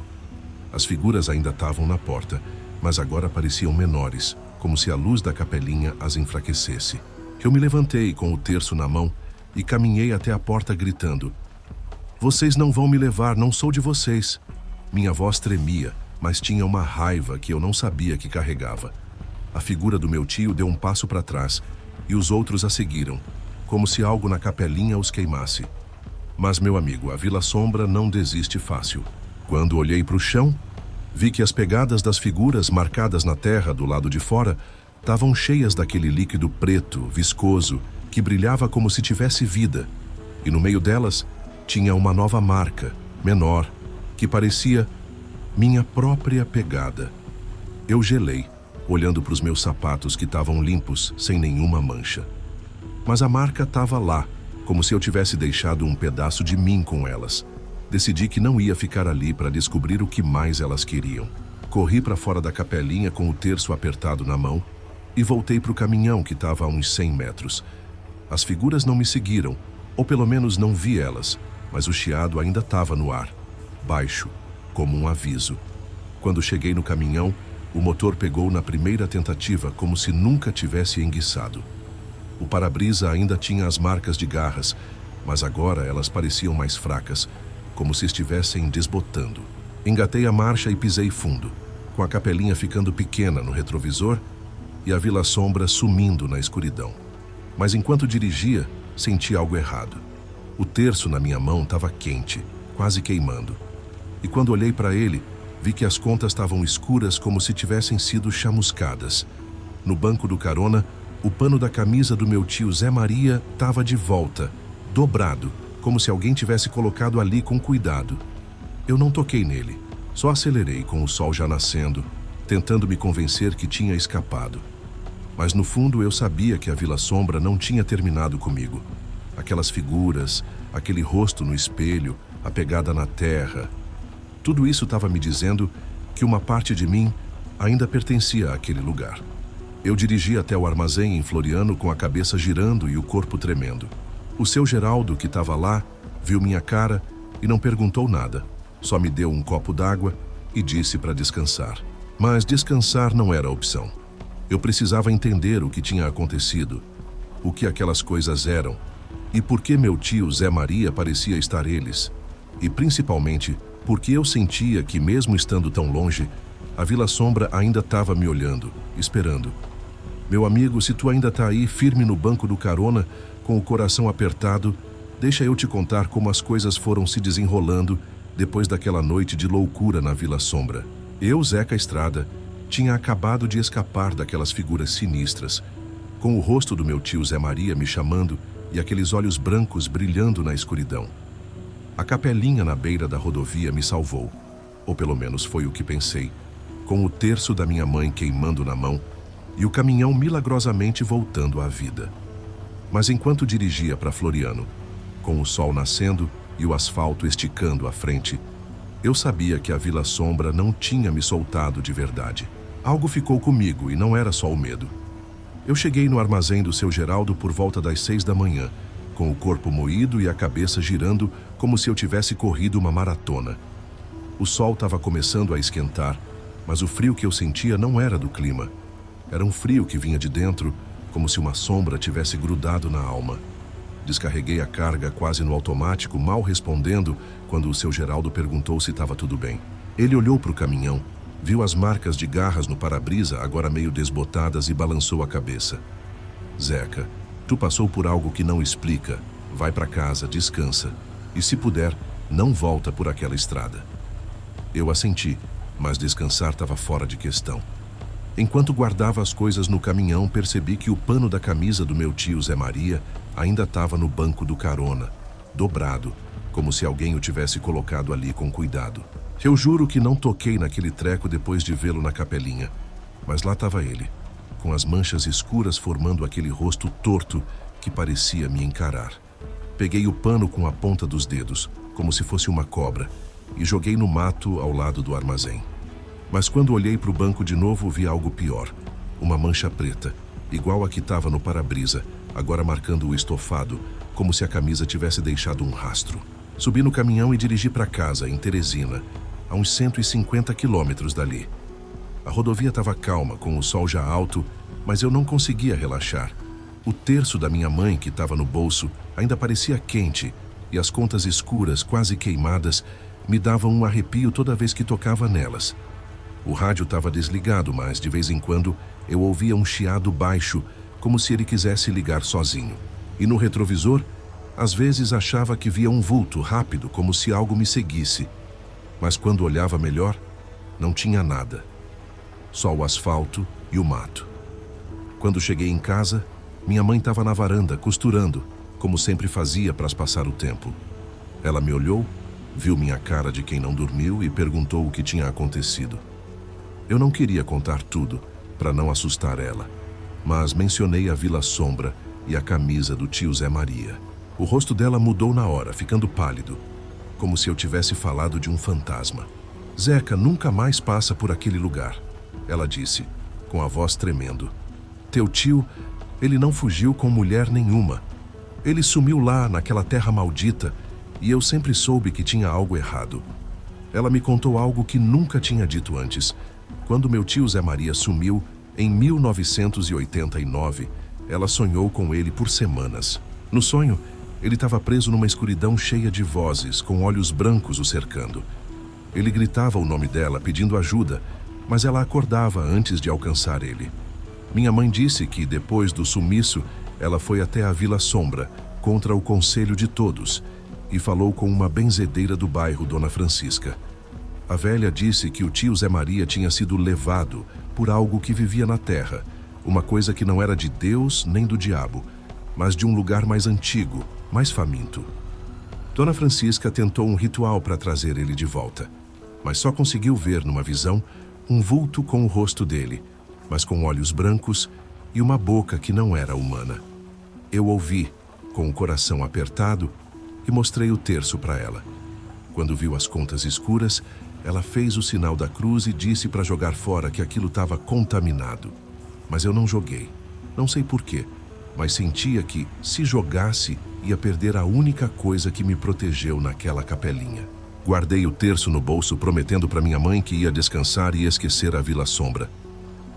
As figuras ainda estavam na porta, mas agora pareciam menores, como se a luz da capelinha as enfraquecesse. Eu me levantei com o terço na mão e caminhei até a porta gritando: "Vocês não vão me levar, não sou de vocês." Minha voz tremia, mas tinha uma raiva que eu não sabia que carregava. A figura do meu tio deu um passo para trás e os outros a seguiram, como se algo na capelinha os queimasse. Mas, meu amigo, a Vila Sombra não desiste fácil. Quando olhei para o chão, vi que as pegadas das figuras marcadas na terra do lado de fora estavam cheias daquele líquido preto, viscoso, que brilhava como se tivesse vida. E no meio delas tinha uma nova marca, menor, que parecia minha própria pegada. Eu gelei, olhando para os meus sapatos que estavam limpos, sem nenhuma mancha. Mas a marca estava lá, como se eu tivesse deixado um pedaço de mim com elas. Decidi que não ia ficar ali para descobrir o que mais elas queriam. Corri para fora da capelinha com o terço apertado na mão e voltei para o caminhão que estava a uns 100 metros. As figuras não me seguiram, ou pelo menos não vi elas, mas o chiado ainda estava no ar, baixo, como um aviso. Quando cheguei no caminhão, o motor pegou na primeira tentativa, como se nunca tivesse enguiçado. O para-brisa ainda tinha as marcas de garras, mas agora elas pareciam mais fracas, como se estivessem desbotando. Engatei a marcha e pisei fundo, com a capelinha ficando pequena no retrovisor e a Vila Sombra sumindo na escuridão. Mas enquanto dirigia, senti algo errado. O terço na minha mão estava quente, quase queimando. E quando olhei para ele, vi que as contas estavam escuras como se tivessem sido chamuscadas. No banco do carona, o pano da camisa do meu tio Zé Maria estava de volta, dobrado, como se alguém tivesse colocado ali com cuidado. Eu não toquei nele, só acelerei com o sol já nascendo, tentando me convencer que tinha escapado. Mas no fundo eu sabia que a Vila Sombra não tinha terminado comigo. Aquelas figuras, aquele rosto no espelho, a pegada na terra, tudo isso estava me dizendo que uma parte de mim ainda pertencia àquele lugar. Eu dirigi até o armazém em Floriano com a cabeça girando e o corpo tremendo. O seu Geraldo, que estava lá, viu minha cara e não perguntou nada. Só me deu um copo d'água e disse para descansar. Mas descansar não era a opção. Eu precisava entender o que tinha acontecido, o que aquelas coisas eram e por que meu tio Zé Maria parecia estar eles. E principalmente porque eu sentia que, mesmo estando tão longe, a Vila Sombra ainda estava me olhando, esperando. Meu amigo, se tu ainda tá aí firme no banco do carona, com o coração apertado, deixa eu te contar como as coisas foram se desenrolando depois daquela noite de loucura na Vila Sombra. Eu, Zeca Estrada, tinha acabado de escapar daquelas figuras sinistras, com o rosto do meu tio Zé Maria me chamando e aqueles olhos brancos brilhando na escuridão. A capelinha na beira da rodovia me salvou, ou pelo menos foi o que pensei, com o terço da minha mãe queimando na mão e o caminhão milagrosamente voltando à vida. Mas enquanto dirigia para Floriano, com o sol nascendo e o asfalto esticando à frente, eu sabia que a Vila Sombra não tinha me soltado de verdade. Algo ficou comigo e não era só o medo. Eu cheguei no armazém do seu Geraldo por volta das 6 da manhã, com o corpo moído e a cabeça girando como se eu tivesse corrido uma maratona. O sol estava começando a esquentar, mas o frio que eu sentia não era do clima. Era um frio que vinha de dentro, como se uma sombra tivesse grudado na alma. Descarreguei a carga quase no automático, mal respondendo, quando o seu Geraldo perguntou se estava tudo bem. Ele olhou para o caminhão, viu as marcas de garras no para-brisa, agora meio desbotadas, e balançou a cabeça. Zeca, tu passou por algo que não explica. Vai para casa, descansa. E se puder, não volta por aquela estrada. Eu assenti, mas descansar estava fora de questão. Enquanto guardava as coisas no caminhão, percebi que o pano da camisa do meu tio Zé Maria ainda estava no banco do carona, dobrado, como se alguém o tivesse colocado ali com cuidado. Eu juro que não toquei naquele treco depois de vê-lo na capelinha, mas lá estava ele, com as manchas escuras formando aquele rosto torto que parecia me encarar. Peguei o pano com a ponta dos dedos, como se fosse uma cobra, e joguei no mato ao lado do armazém. Mas quando olhei para o banco de novo, vi algo pior. Uma mancha preta, igual a que estava no para-brisa, agora marcando o estofado, como se a camisa tivesse deixado um rastro. Subi no caminhão e dirigi para casa, em Teresina, a uns 150 quilômetros dali. A rodovia estava calma, com o sol já alto, mas eu não conseguia relaxar. O terço da minha mãe, que estava no bolso, ainda parecia quente, e as contas escuras, quase queimadas, me davam um arrepio toda vez que tocava nelas. O rádio estava desligado, mas de vez em quando eu ouvia um chiado baixo, como se ele quisesse ligar sozinho. E no retrovisor, às vezes achava que via um vulto rápido, como se algo me seguisse. Mas quando olhava melhor, não tinha nada. Só o asfalto e o mato. Quando cheguei em casa, minha mãe estava na varanda, costurando, como sempre fazia para passar o tempo. Ela me olhou, viu minha cara de quem não dormiu e perguntou o que tinha acontecido. Eu não queria contar tudo, para não assustar ela, mas mencionei a Vila Sombra e a camisa do tio Zé Maria. O rosto dela mudou na hora, ficando pálido, como se eu tivesse falado de um fantasma. Zeca nunca mais passa por aquele lugar, ela disse, com a voz tremendo. Teu tio, ele não fugiu com mulher nenhuma. Ele sumiu lá, naquela terra maldita, e eu sempre soube que tinha algo errado. Ela me contou algo que nunca tinha dito antes. Quando meu tio Zé Maria sumiu, em 1989, ela sonhou com ele por semanas. No sonho, ele estava preso numa escuridão cheia de vozes, com olhos brancos o cercando. Ele gritava o nome dela, pedindo ajuda, mas ela acordava antes de alcançar ele. Minha mãe disse que, depois do sumiço, ela foi até a Vila Sombra, contra o conselho de todos, e falou com uma benzedeira do bairro, Dona Francisca. A velha disse que o tio Zé Maria tinha sido levado por algo que vivia na terra, uma coisa que não era de Deus nem do diabo, mas de um lugar mais antigo, mais faminto. Dona Francisca tentou um ritual para trazer ele de volta, mas só conseguiu ver numa visão um vulto com o rosto dele, mas com olhos brancos e uma boca que não era humana. Eu ouvi, com o coração apertado, e mostrei o terço para ela. Quando viu as contas escuras, ela fez o sinal da cruz e disse para jogar fora que aquilo estava contaminado. Mas eu não joguei. Não sei porquê, mas sentia que, se jogasse, ia perder a única coisa que me protegeu naquela capelinha. Guardei o terço no bolso, prometendo para minha mãe que ia descansar e esquecer a Vila Sombra.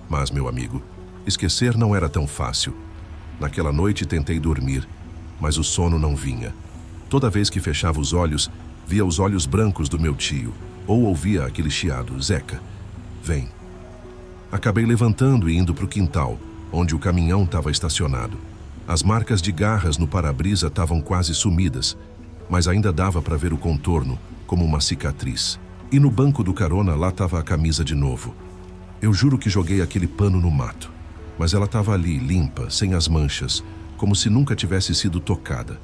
Mas, meu amigo, esquecer não era tão fácil. Naquela noite tentei dormir, mas o sono não vinha. Toda vez que fechava os olhos, via os olhos brancos do meu tio, ou ouvia aquele chiado: Zeca, vem. Acabei levantando e indo para o quintal, onde o caminhão estava estacionado. As marcas de garras no para-brisa estavam quase sumidas, mas ainda dava para ver o contorno, como uma cicatriz. E no banco do carona lá estava a camisa de novo. Eu juro que joguei aquele pano no mato, mas ela estava ali, limpa, sem as manchas, como se nunca tivesse sido tocada.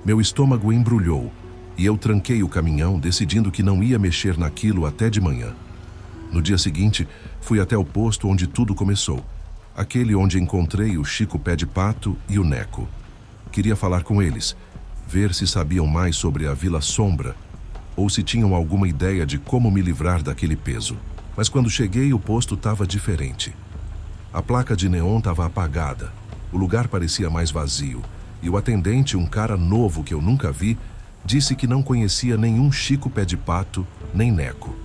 Meu estômago embrulhou e eu tranquei o caminhão, decidindo que não ia mexer naquilo até de manhã. No dia seguinte, fui até o posto onde tudo começou, aquele onde encontrei o Chico Pé de Pato e o Neco. Queria falar com eles, ver se sabiam mais sobre a Vila Sombra ou se tinham alguma ideia de como me livrar daquele peso. Mas quando cheguei, o posto estava diferente. A placa de neon estava apagada, o lugar parecia mais vazio, e o atendente, um cara novo que eu nunca vi, disse que não conhecia nenhum Chico Pé de Pato, nem Neco.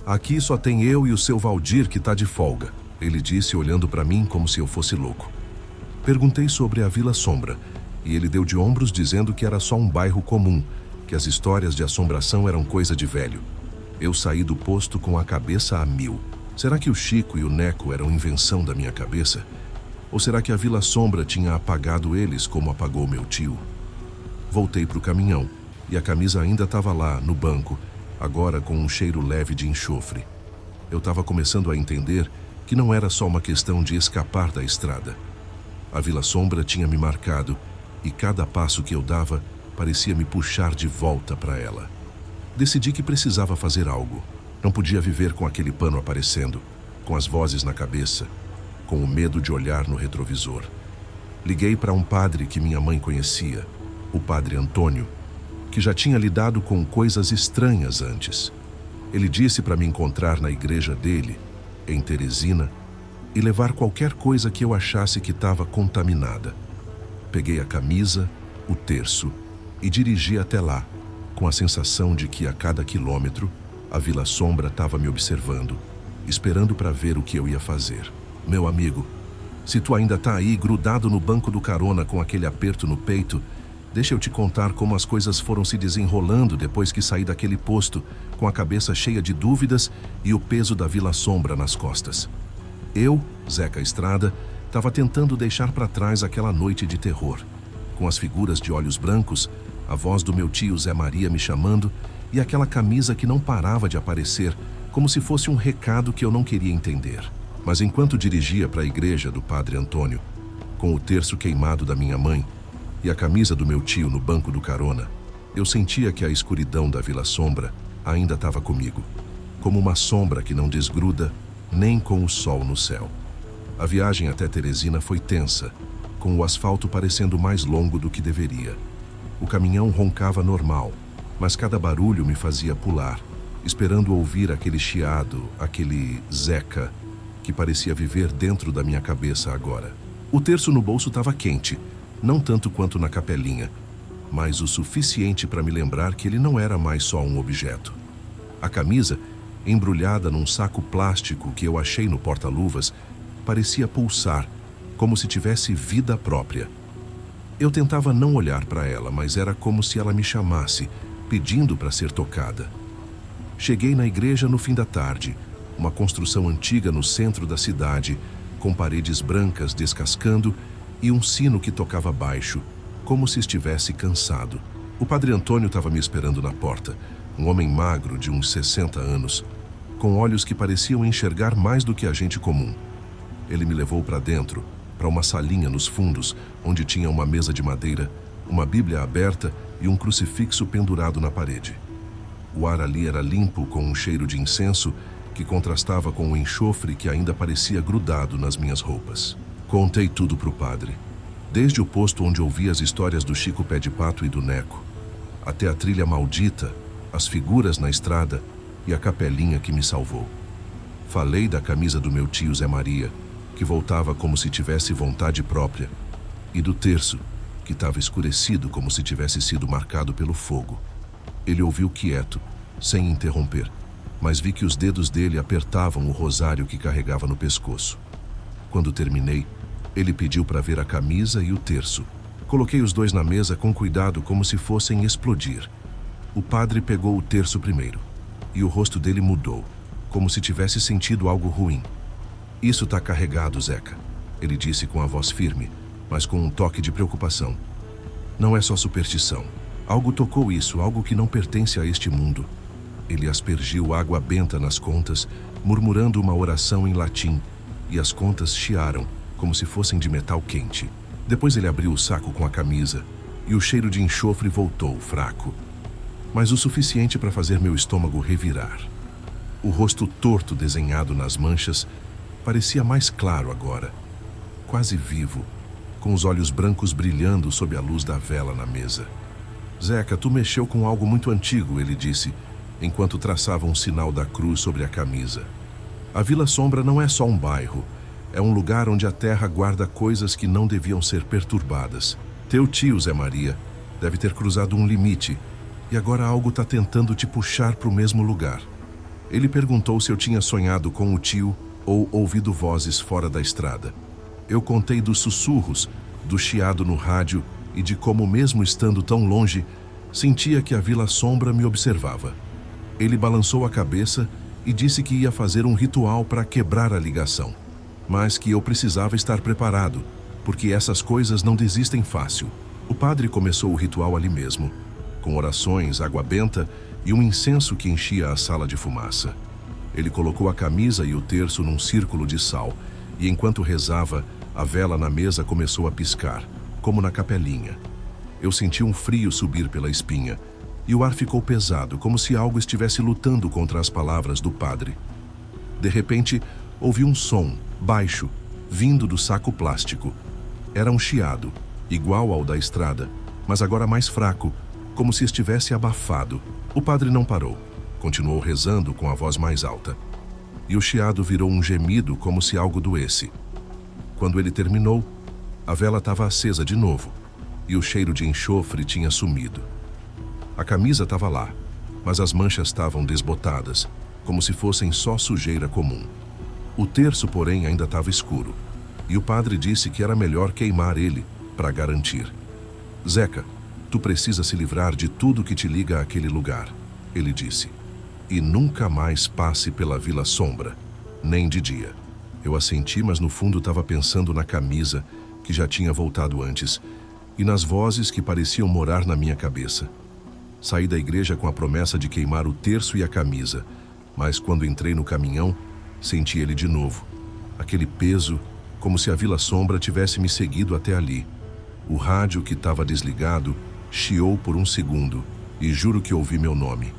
Aqui só tem eu e o seu Valdir que tá de folga, Ele disse, olhando para mim como se eu fosse louco. Perguntei sobre a Vila Sombra, e ele deu de ombros dizendo que era só um bairro comum, que as histórias de assombração eram coisa de velho. Eu saí do posto com a cabeça a mil. Será que o Chico e o Neco eram invenção da minha cabeça? Ou será que a Vila Sombra tinha apagado eles como apagou meu tio? Voltei para o caminhão, e a camisa ainda estava lá, no banco, agora com um cheiro leve de enxofre. Eu estava começando a entender que não era só uma questão de escapar da estrada. A Vila Sombra tinha me marcado, e cada passo que eu dava parecia me puxar de volta para ela. Decidi que precisava fazer algo. Não podia viver com aquele pano aparecendo, com as vozes na cabeça, com o medo de olhar no retrovisor. Liguei para um padre que minha mãe conhecia, o padre Antônio, que já tinha lidado com coisas estranhas antes. Ele disse para me encontrar na igreja dele, em Teresina, e levar qualquer coisa que eu achasse que estava contaminada. Peguei a camisa, o terço, e dirigi até lá, com a sensação de que a cada quilômetro a Vila Sombra estava me observando, esperando para ver o que eu ia fazer. Meu amigo, se tu ainda tá aí grudado no banco do carona com aquele aperto no peito, deixa eu te contar como as coisas foram se desenrolando depois que saí daquele posto, com a cabeça cheia de dúvidas e o peso da Vila Sombra nas costas. Eu, Zeca Estrada, estava tentando deixar para trás aquela noite de terror, com as figuras de olhos brancos, a voz do meu tio Zé Maria me chamando e aquela camisa que não parava de aparecer, como se fosse um recado que eu não queria entender. Mas enquanto dirigia para a igreja do Padre Antônio, com o terço queimado da minha mãe e a camisa do meu tio no banco do carona, eu sentia que a escuridão da Vila Sombra ainda estava comigo, como uma sombra que não desgruda nem com o sol no céu. A viagem até Teresina foi tensa, com o asfalto parecendo mais longo do que deveria. O caminhão roncava normal, mas cada barulho me fazia pular, esperando ouvir aquele chiado, aquele Zeca, que parecia viver dentro da minha cabeça agora. O terço no bolso estava quente, não tanto quanto na capelinha, mas o suficiente para me lembrar que ele não era mais só um objeto. A camisa, embrulhada num saco plástico que eu achei no porta-luvas, parecia pulsar, como se tivesse vida própria. Eu tentava não olhar para ela, mas era como se ela me chamasse, pedindo para ser tocada. Cheguei na igreja no fim da tarde, uma construção antiga no centro da cidade, com paredes brancas descascando e um sino que tocava baixo, como se estivesse cansado. O padre Antônio estava me esperando na porta, um homem magro de uns 60 anos, com olhos que pareciam enxergar mais do que a gente comum. Ele me levou para dentro, para uma salinha nos fundos, onde tinha uma mesa de madeira, uma Bíblia aberta e um crucifixo pendurado na parede. O ar ali era limpo, com um cheiro de incenso que contrastava com o enxofre que ainda parecia grudado nas minhas roupas. Contei tudo para o padre, desde o posto onde ouvi as histórias do Chico Pé de Pato e do Neco, até a trilha maldita, as figuras na estrada e a capelinha que me salvou. Falei da camisa do meu tio Zé Maria, que voltava como se tivesse vontade própria, e do terço, que estava escurecido como se tivesse sido marcado pelo fogo. Ele ouviu quieto, sem interromper, mas vi que os dedos dele apertavam o rosário que carregava no pescoço. Quando terminei, ele pediu para ver a camisa e o terço. Coloquei os dois na mesa com cuidado, como se fossem explodir. O padre pegou o terço primeiro, e o rosto dele mudou, como se tivesse sentido algo ruim. "Isso tá carregado, Zeca", ele disse com a voz firme, mas com um toque de preocupação. "Não é só superstição. Algo tocou isso, algo que não pertence a este mundo." Ele aspergiu água benta nas contas, murmurando uma oração em latim, e as contas chiaram, como se fossem de metal quente. Depois ele abriu o saco com a camisa, e o cheiro de enxofre voltou, fraco, mas o suficiente para fazer meu estômago revirar. O rosto torto desenhado nas manchas parecia mais claro agora, quase vivo, com os olhos brancos brilhando sob a luz da vela na mesa. "Zeca, tu mexeu com algo muito antigo", ele disse, enquanto traçava um sinal da cruz sobre a camisa. "A Vila Sombra não é só um bairro, é um lugar onde a terra guarda coisas que não deviam ser perturbadas. Teu tio, Zé Maria, deve ter cruzado um limite, e agora algo está tentando te puxar para o mesmo lugar." Ele perguntou se eu tinha sonhado com o tio ou ouvido vozes fora da estrada. Eu contei dos sussurros, do chiado no rádio e de como, mesmo estando tão longe, sentia que a Vila Sombra me observava. Ele balançou a cabeça e disse que ia fazer um ritual para quebrar a ligação, mas que eu precisava estar preparado, porque essas coisas não desistem fácil. O padre começou o ritual ali mesmo, com orações, água benta e um incenso que enchia a sala de fumaça. Ele colocou a camisa e o terço num círculo de sal, e enquanto rezava, a vela na mesa começou a piscar, como na capelinha. Eu senti um frio subir pela espinha, e o ar ficou pesado, como se algo estivesse lutando contra as palavras do padre. De repente, ouvi um som, baixo, vindo do saco plástico. Era um chiado, igual ao da estrada, mas agora mais fraco, como se estivesse abafado. O padre não parou. Continuou rezando com a voz mais alta. E o chiado virou um gemido, como se algo doesse. Quando ele terminou, a vela estava acesa de novo, e o cheiro de enxofre tinha sumido. A camisa estava lá, mas as manchas estavam desbotadas, como se fossem só sujeira comum. O terço, porém, ainda estava escuro, e o padre disse que era melhor queimar ele, para garantir. Zeca, tu precisa se livrar de tudo que te liga àquele lugar, ele disse. E nunca mais passe pela Vila Sombra, nem de dia. Eu assenti, mas no fundo estava pensando na camisa, que já tinha voltado antes, e nas vozes que pareciam morar na minha cabeça. Saí da igreja com a promessa de queimar o terço e a camisa, mas quando entrei no caminhão, senti ele de novo. Aquele peso, como se a Vila Sombra tivesse me seguido até ali. O rádio, que estava desligado, chiou por um segundo, e juro que ouvi meu nome.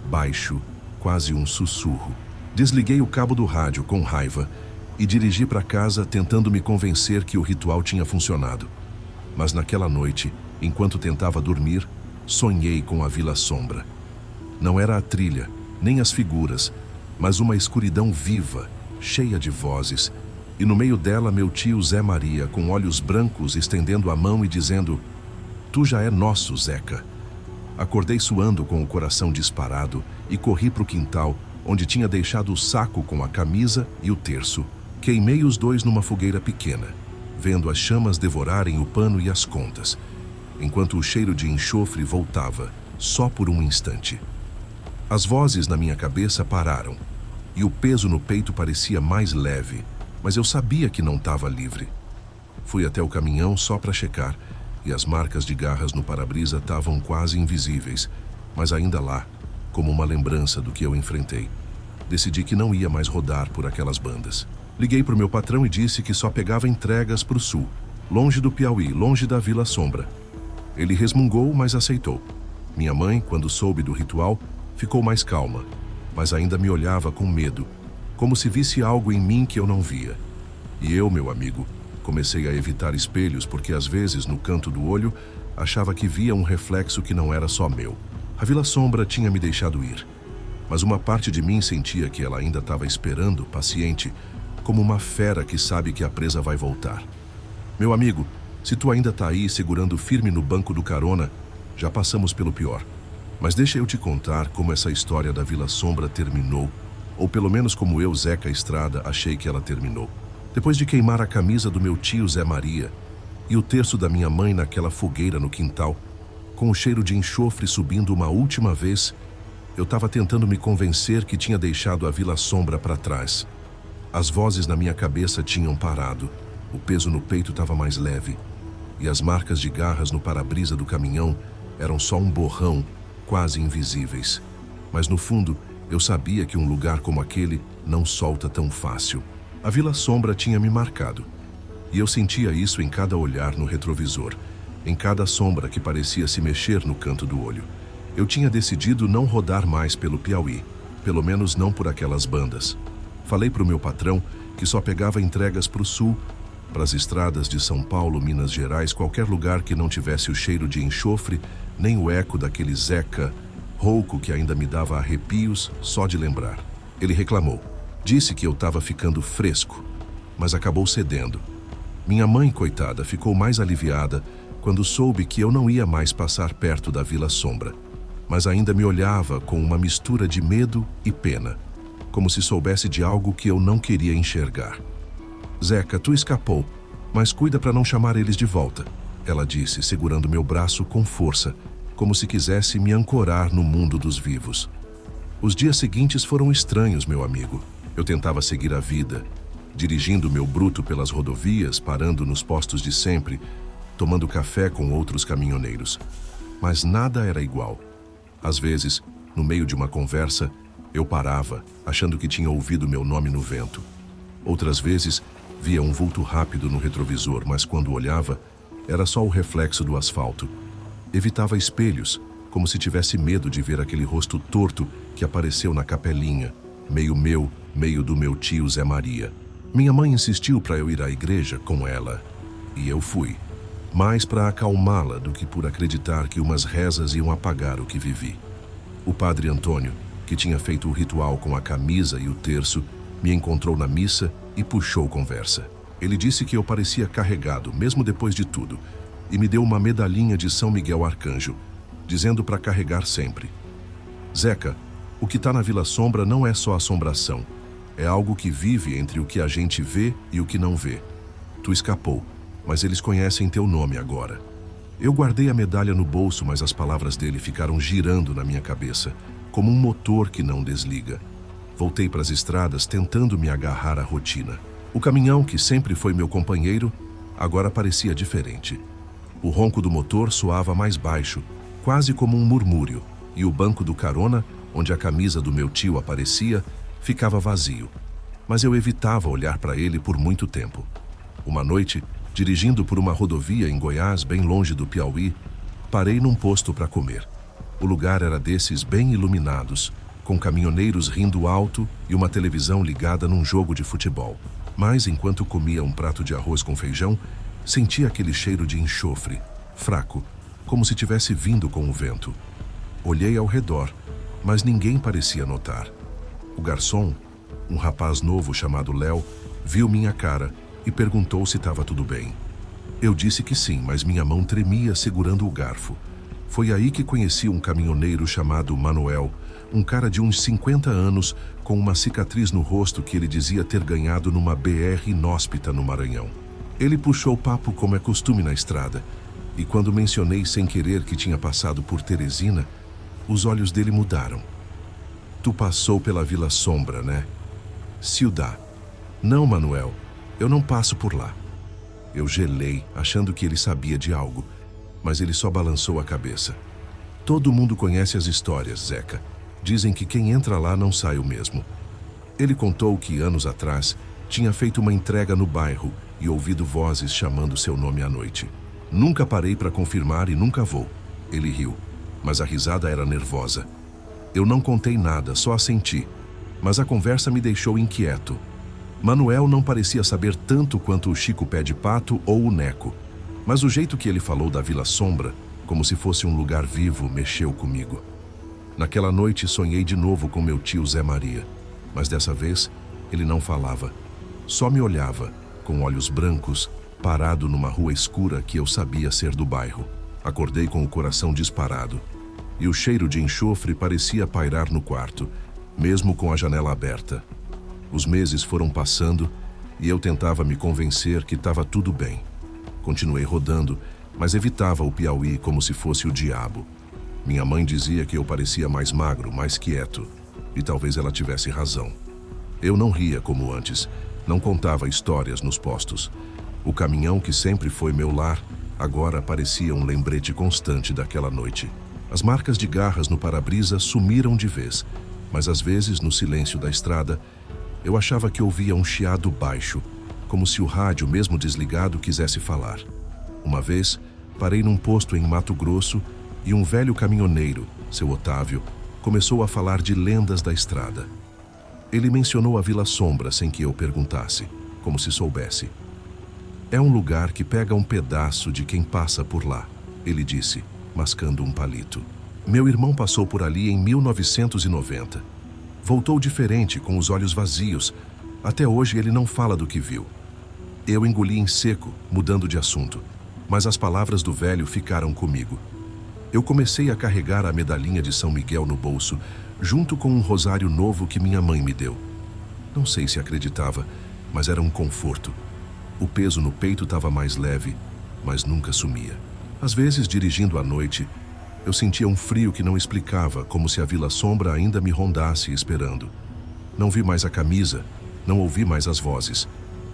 Baixo, quase um sussurro. Desliguei o cabo do rádio com raiva e dirigi para casa tentando me convencer que o ritual tinha funcionado. Mas naquela noite, enquanto tentava dormir, sonhei com a Vila Sombra. Não era a trilha, nem as figuras, mas uma escuridão viva, cheia de vozes, e no meio dela meu tio Zé Maria, com olhos brancos, estendendo a mão e dizendo: "Tu já é nosso, Zeca." Acordei suando com o coração disparado e corri para o quintal, onde tinha deixado o saco com a camisa e o terço. Queimei os dois numa fogueira pequena, vendo as chamas devorarem o pano e as contas, enquanto o cheiro de enxofre voltava, só por um instante. As vozes na minha cabeça pararam, e o peso no peito parecia mais leve, mas eu sabia que não estava livre. Fui até o caminhão só para checar, e as marcas de garras no para-brisa estavam quase invisíveis, mas ainda lá, como uma lembrança do que eu enfrentei. Decidi que não ia mais rodar por aquelas bandas. Liguei para o meu patrão e disse que só pegava entregas para o sul, longe do Piauí, longe da Vila Sombra. Ele resmungou, mas aceitou. Minha mãe, quando soube do ritual, ficou mais calma, mas ainda me olhava com medo, como se visse algo em mim que eu não via. E eu, meu amigo, comecei a evitar espelhos porque às vezes, no canto do olho, achava que via um reflexo que não era só meu. A Vila Sombra tinha me deixado ir, mas uma parte de mim sentia que ela ainda estava esperando, paciente, como uma fera que sabe que a presa vai voltar. Meu amigo, se tu ainda tá aí segurando firme no banco do carona, já passamos pelo pior. Mas deixa eu te contar como essa história da Vila Sombra terminou, ou pelo menos como eu, Zeca Estrada, achei que ela terminou. Depois de queimar a camisa do meu tio Zé Maria e o terço da minha mãe naquela fogueira no quintal, com o cheiro de enxofre subindo uma última vez, eu estava tentando me convencer que tinha deixado a Vila Sombra para trás. As vozes na minha cabeça tinham parado, o peso no peito estava mais leve, e as marcas de garras no para-brisa do caminhão eram só um borrão, quase invisíveis. Mas no fundo, eu sabia que um lugar como aquele não solta tão fácil. A Vila Sombra tinha me marcado, e eu sentia isso em cada olhar no retrovisor, em cada sombra que parecia se mexer no canto do olho. Eu tinha decidido não rodar mais pelo Piauí, pelo menos não por aquelas bandas. Falei para o meu patrão que só pegava entregas para o sul, para as estradas de São Paulo, Minas Gerais, qualquer lugar que não tivesse o cheiro de enxofre, nem o eco daquele Zeca rouco que ainda me dava arrepios só de lembrar. Ele reclamou. Disse que eu estava ficando fresco, mas acabou cedendo. Minha mãe, coitada, ficou mais aliviada quando soube que eu não ia mais passar perto da Vila Sombra, mas ainda me olhava com uma mistura de medo e pena, como se soubesse de algo que eu não queria enxergar. Zeca, tu escapou, mas cuida para não chamar eles de volta, ela disse, segurando meu braço com força, como se quisesse me ancorar no mundo dos vivos. Os dias seguintes foram estranhos, meu amigo. Eu tentava seguir a vida, dirigindo meu bruto pelas rodovias, parando nos postos de sempre, tomando café com outros caminhoneiros. Mas nada era igual. Às vezes, no meio de uma conversa, eu parava, achando que tinha ouvido meu nome no vento. Outras vezes, via um vulto rápido no retrovisor, mas quando olhava, era só o reflexo do asfalto. Evitava espelhos, como se tivesse medo de ver aquele rosto torto que apareceu na capelinha, meio meu, meio do meu tio Zé Maria. Minha mãe insistiu para eu ir à igreja com ela, e eu fui. Mais para acalmá-la do que por acreditar que umas rezas iam apagar o que vivi. O padre Antônio, que tinha feito o ritual com a camisa e o terço, me encontrou na missa e puxou conversa. Ele disse que eu parecia carregado, mesmo depois de tudo, e me deu uma medalhinha de São Miguel Arcanjo, dizendo para carregar sempre. Zeca, o que está na Vila Sombra não é só assombração. É algo que vive entre o que a gente vê e o que não vê. Tu escapou, mas eles conhecem teu nome agora. Eu guardei a medalha no bolso, mas as palavras dele ficaram girando na minha cabeça, como um motor que não desliga. Voltei para as estradas tentando me agarrar à rotina. O caminhão, que sempre foi meu companheiro, agora parecia diferente. O ronco do motor soava mais baixo, quase como um murmúrio, e o banco do carona, onde a camisa do meu tio aparecia, ficava vazio. Mas eu evitava olhar para ele por muito tempo. Uma noite, dirigindo por uma rodovia em Goiás, bem longe do Piauí, parei num posto para comer. O lugar era desses bem iluminados, com caminhoneiros rindo alto e uma televisão ligada num jogo de futebol. Mas, enquanto comia um prato de arroz com feijão, sentia aquele cheiro de enxofre, fraco, como se tivesse vindo com o vento. Olhei ao redor, mas ninguém parecia notar. O garçom, um rapaz novo chamado Léo, viu minha cara e perguntou se estava tudo bem. Eu disse que sim, mas minha mão tremia segurando o garfo. Foi aí que conheci um caminhoneiro chamado Manuel, um cara de uns 50 anos, com uma cicatriz no rosto que ele dizia ter ganhado numa BR inóspita no Maranhão. Ele puxou papo como é costume na estrada, e quando mencionei sem querer que tinha passado por Teresina, os olhos dele mudaram. Tu passou pela Vila Sombra, né? Ciudad. Não, Manuel, eu não passo por lá. Eu gelei, achando que ele sabia de algo, mas ele só balançou a cabeça. Todo mundo conhece as histórias, Zeca. Dizem que quem entra lá não sai o mesmo. Ele contou que, anos atrás, tinha feito uma entrega no bairro e ouvido vozes chamando seu nome à noite. Nunca parei para confirmar e nunca vou. Ele riu, mas a risada era nervosa. Eu não contei nada, só assenti, mas a conversa me deixou inquieto. Manuel não parecia saber tanto quanto o Chico Pé de Pato ou o Neco, mas o jeito que ele falou da Vila Sombra, como se fosse um lugar vivo, mexeu comigo. Naquela noite sonhei de novo com meu tio Zé Maria, mas dessa vez ele não falava. Só me olhava, com olhos brancos, parado numa rua escura que eu sabia ser do bairro. Acordei com o coração disparado, e o cheiro de enxofre parecia pairar no quarto, mesmo com a janela aberta. Os meses foram passando e eu tentava me convencer que estava tudo bem. Continuei rodando, mas evitava o Piauí como se fosse o diabo. Minha mãe dizia que eu parecia mais magro, mais quieto, e talvez ela tivesse razão. Eu não ria como antes, não contava histórias nos postos. O caminhão, que sempre foi meu lar, agora parecia um lembrete constante daquela noite. As marcas de garras no para-brisa sumiram de vez, mas às vezes, no silêncio da estrada, eu achava que ouvia um chiado baixo, como se o rádio, mesmo desligado, quisesse falar. Uma vez, parei num posto em Mato Grosso e um velho caminhoneiro, seu Otávio, começou a falar de lendas da estrada. Ele mencionou a Vila Sombra sem que eu perguntasse, como se soubesse. É um lugar que pega um pedaço de quem passa por lá, ele disse, mascando um palito. Meu irmão passou por ali em 1990. Voltou diferente, com os olhos vazios. Até hoje ele não fala do que viu. Eu engoli em seco, mudando de assunto, mas as palavras do velho ficaram comigo. Eu comecei a carregar a medalhinha de São Miguel no bolso, junto com um rosário novo que minha mãe me deu. Não sei se acreditava, mas era um conforto. O peso no peito estava mais leve, mas nunca sumia. Às vezes, dirigindo à noite, eu sentia um frio que não explicava, como se a Vila Sombra ainda me rondasse esperando. Não vi mais a camisa, não ouvi mais as vozes,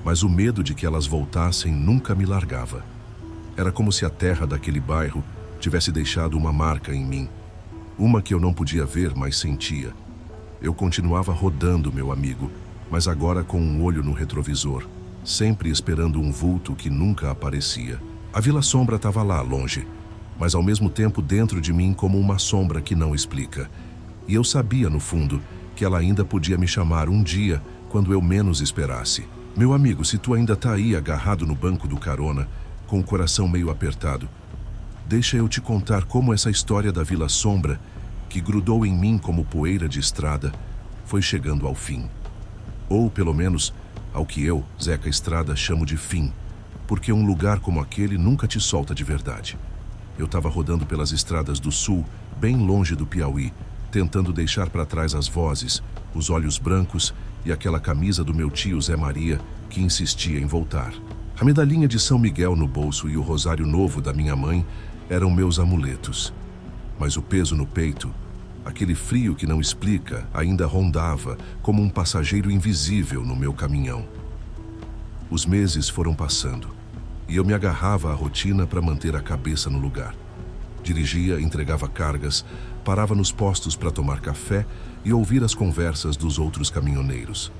mas o medo de que elas voltassem nunca me largava. Era como se a terra daquele bairro tivesse deixado uma marca em mim, uma que eu não podia ver, mas sentia. Eu continuava rodando, meu amigo, mas agora com um olho no retrovisor, sempre esperando um vulto que nunca aparecia. A Vila Sombra estava lá, longe, mas ao mesmo tempo dentro de mim como uma sombra que não explica. E eu sabia, no fundo, que ela ainda podia me chamar um dia, quando eu menos esperasse. Meu amigo, se tu ainda tá aí agarrado no banco do carona, com o coração meio apertado, deixa eu te contar como essa história da Vila Sombra, que grudou em mim como poeira de estrada, foi chegando ao fim. Ou, pelo menos, ao que eu, Zeca Estrada, chamo de fim, porque um lugar como aquele nunca te solta de verdade. Eu estava rodando pelas estradas do sul, bem longe do Piauí, tentando deixar para trás as vozes, os olhos brancos e aquela camisa do meu tio Zé Maria, que insistia em voltar. A medalhinha de São Miguel no bolso e o rosário novo da minha mãe eram meus amuletos. Mas o peso no peito, aquele frio que não explica, ainda rondava como um passageiro invisível no meu caminhão. Os meses foram passando e eu me agarrava à rotina para manter a cabeça no lugar. Dirigia, entregava cargas, parava nos postos para tomar café e ouvir as conversas dos outros caminhoneiros.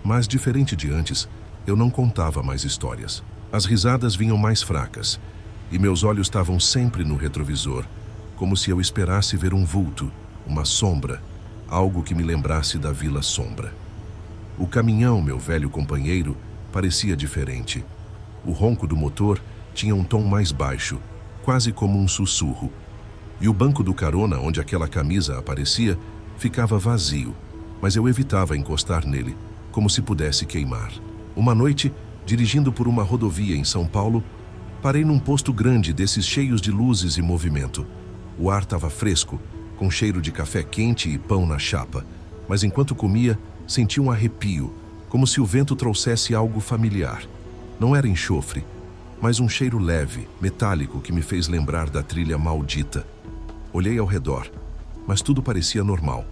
Mas, diferente de antes, eu não contava mais histórias. As risadas vinham mais fracas e meus olhos estavam sempre no retrovisor, como se eu esperasse ver um vulto, uma sombra, algo que me lembrasse da Vila Sombra. O caminhão, meu velho companheiro, parecia diferente. O ronco do motor tinha um tom mais baixo, quase como um sussurro. E o banco do carona, onde aquela camisa aparecia, ficava vazio, mas eu evitava encostar nele, como se pudesse queimar. Uma noite, dirigindo por uma rodovia em São Paulo, parei num posto grande desses cheios de luzes e movimento. O ar estava fresco, com cheiro de café quente e pão na chapa, mas enquanto comia, senti um arrepio, como se o vento trouxesse algo familiar. Não era enxofre, mas um cheiro leve, metálico, que me fez lembrar da trilha maldita. Olhei ao redor, mas tudo parecia normal.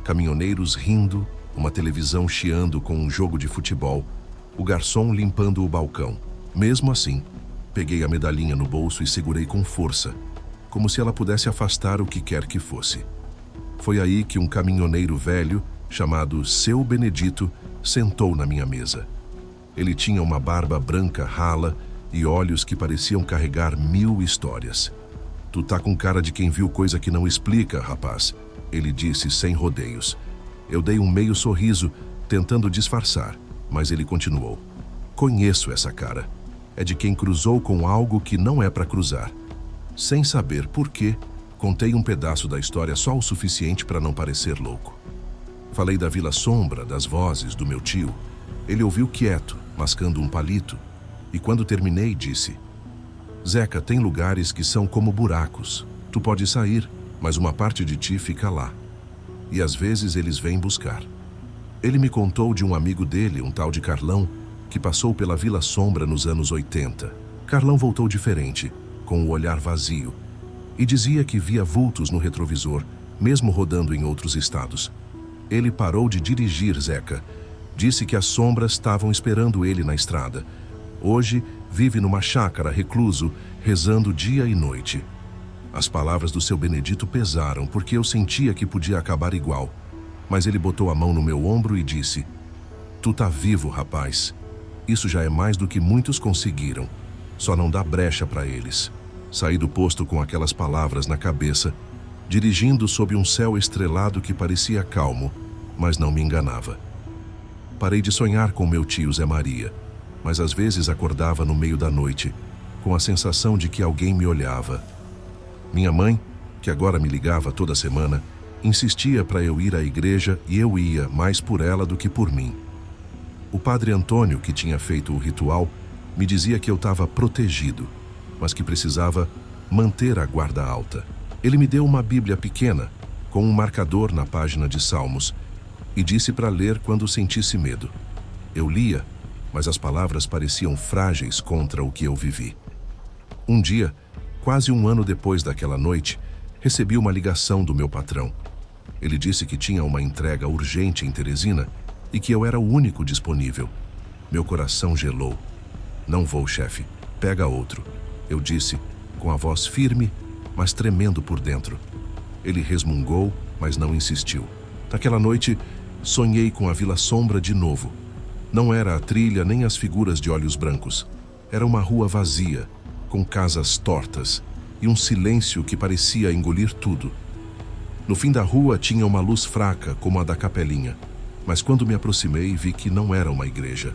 Caminhoneiros rindo, uma televisão chiando com um jogo de futebol, o garçom limpando o balcão. Mesmo assim, peguei a medalhinha no bolso e segurei com força, como se ela pudesse afastar o que quer que fosse. Foi aí que um caminhoneiro velho, chamado Seu Benedito, sentou na minha mesa. Ele tinha uma barba branca rala e olhos que pareciam carregar 1000 histórias. "Tu tá com cara de quem viu coisa que não explica, rapaz", ele disse sem rodeios. Eu dei um meio sorriso, tentando disfarçar, mas ele continuou. "Conheço essa cara. É de quem cruzou com algo que não é para cruzar." Sem saber por quê, contei um pedaço da história só o suficiente para não parecer louco. Falei da Vila Sombra, das vozes, do meu tio. Ele ouviu quieto, mascando um palito, e quando terminei, disse: "Zeca, tem lugares que são como buracos. Tu pode sair, mas uma parte de ti fica lá. E às vezes eles vêm buscar." Ele me contou de um amigo dele, um tal de Carlão, que passou pela Vila Sombra nos anos 80. Carlão voltou diferente, com o olhar vazio, e dizia que via vultos no retrovisor, mesmo rodando em outros estados. Ele parou de dirigir, Zeca. Disse que as sombras estavam esperando ele na estrada. Hoje vive numa chácara, recluso, rezando dia e noite. As palavras do Seu Benedito pesaram, porque eu sentia que podia acabar igual. Mas ele botou a mão no meu ombro e disse: "Tu tá vivo, rapaz. Isso já é mais do que muitos conseguiram. Só não dá brecha para eles." Saí do posto com aquelas palavras na cabeça, dirigindo sob um céu estrelado que parecia calmo, mas não me enganava. Parei de sonhar com meu tio Zé Maria, mas às vezes acordava no meio da noite, com a sensação de que alguém me olhava. Minha mãe, que agora me ligava toda semana, insistia para eu ir à igreja e eu ia mais por ela do que por mim. O padre Antônio, que tinha feito o ritual, me dizia que eu estava protegido, mas que precisava manter a guarda alta. Ele me deu uma Bíblia pequena, com um marcador na página de Salmos, e disse para ler quando sentisse medo. Eu lia, mas as palavras pareciam frágeis contra o que eu vivi. Um dia, quase um ano depois daquela noite, recebi uma ligação do meu patrão. Ele disse que tinha uma entrega urgente em Teresina e que eu era o único disponível. Meu coração gelou. Não vou, chefe. Pega outro. Eu disse, com a voz firme, mas tremendo por dentro. Ele resmungou, mas não insistiu. Naquela noite, sonhei com a Vila Sombra de novo. Não era a trilha nem as figuras de olhos brancos. Era uma rua vazia, com casas tortas e um silêncio que parecia engolir tudo. No fim da rua tinha uma luz fraca, como a da capelinha. Mas quando me aproximei, vi que não era uma igreja.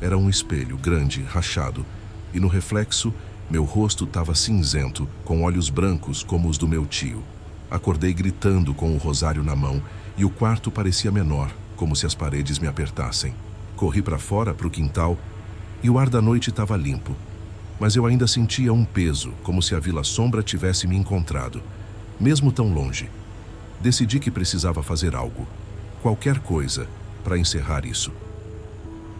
Era um espelho grande, rachado, e no reflexo, meu rosto estava cinzento, com olhos brancos como os do meu tio. Acordei gritando com o rosário na mão, e o quarto parecia menor, como se as paredes me apertassem. Corri para fora, para o quintal, e o ar da noite estava limpo. Mas eu ainda sentia um peso, como se a Vila Sombra tivesse me encontrado, mesmo tão longe. Decidi que precisava fazer algo, qualquer coisa, para encerrar isso.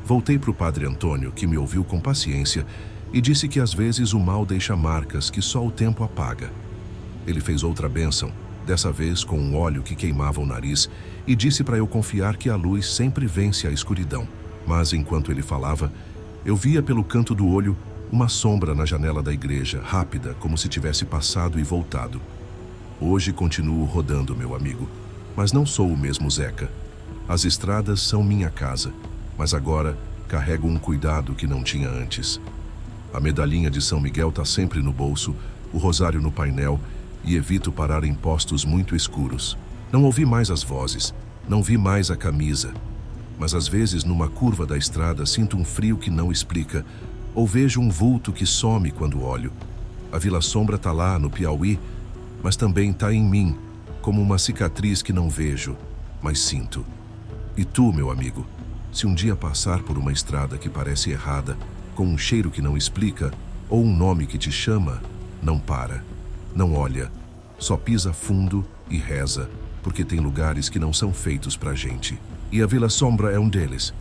Voltei para o padre Antônio, que me ouviu com paciência, e disse que às vezes o mal deixa marcas que só o tempo apaga. Ele fez outra bênção, dessa vez com um óleo que queimava o nariz, e disse para eu confiar que a luz sempre vence a escuridão. Mas enquanto ele falava, eu via pelo canto do olho uma sombra na janela da igreja, rápida, como se tivesse passado e voltado. Hoje continuo rodando, meu amigo, mas não sou o mesmo Zeca. As estradas são minha casa, mas agora carrego um cuidado que não tinha antes. A medalhinha de São Miguel está sempre no bolso, o rosário no painel, e evito parar em postos muito escuros. Não ouvi mais as vozes, não vi mais a camisa, mas às vezes numa curva da estrada sinto um frio que não explica, ou vejo um vulto que some quando olho. A Vila Sombra está lá no Piauí, mas também está em mim, como uma cicatriz que não vejo, mas sinto. E tu, meu amigo, se um dia passar por uma estrada que parece errada, com um cheiro que não explica, ou um nome que te chama, não para, não olha, só pisa fundo e reza, porque tem lugares que não são feitos pra gente. E a Vila Sombra é um deles.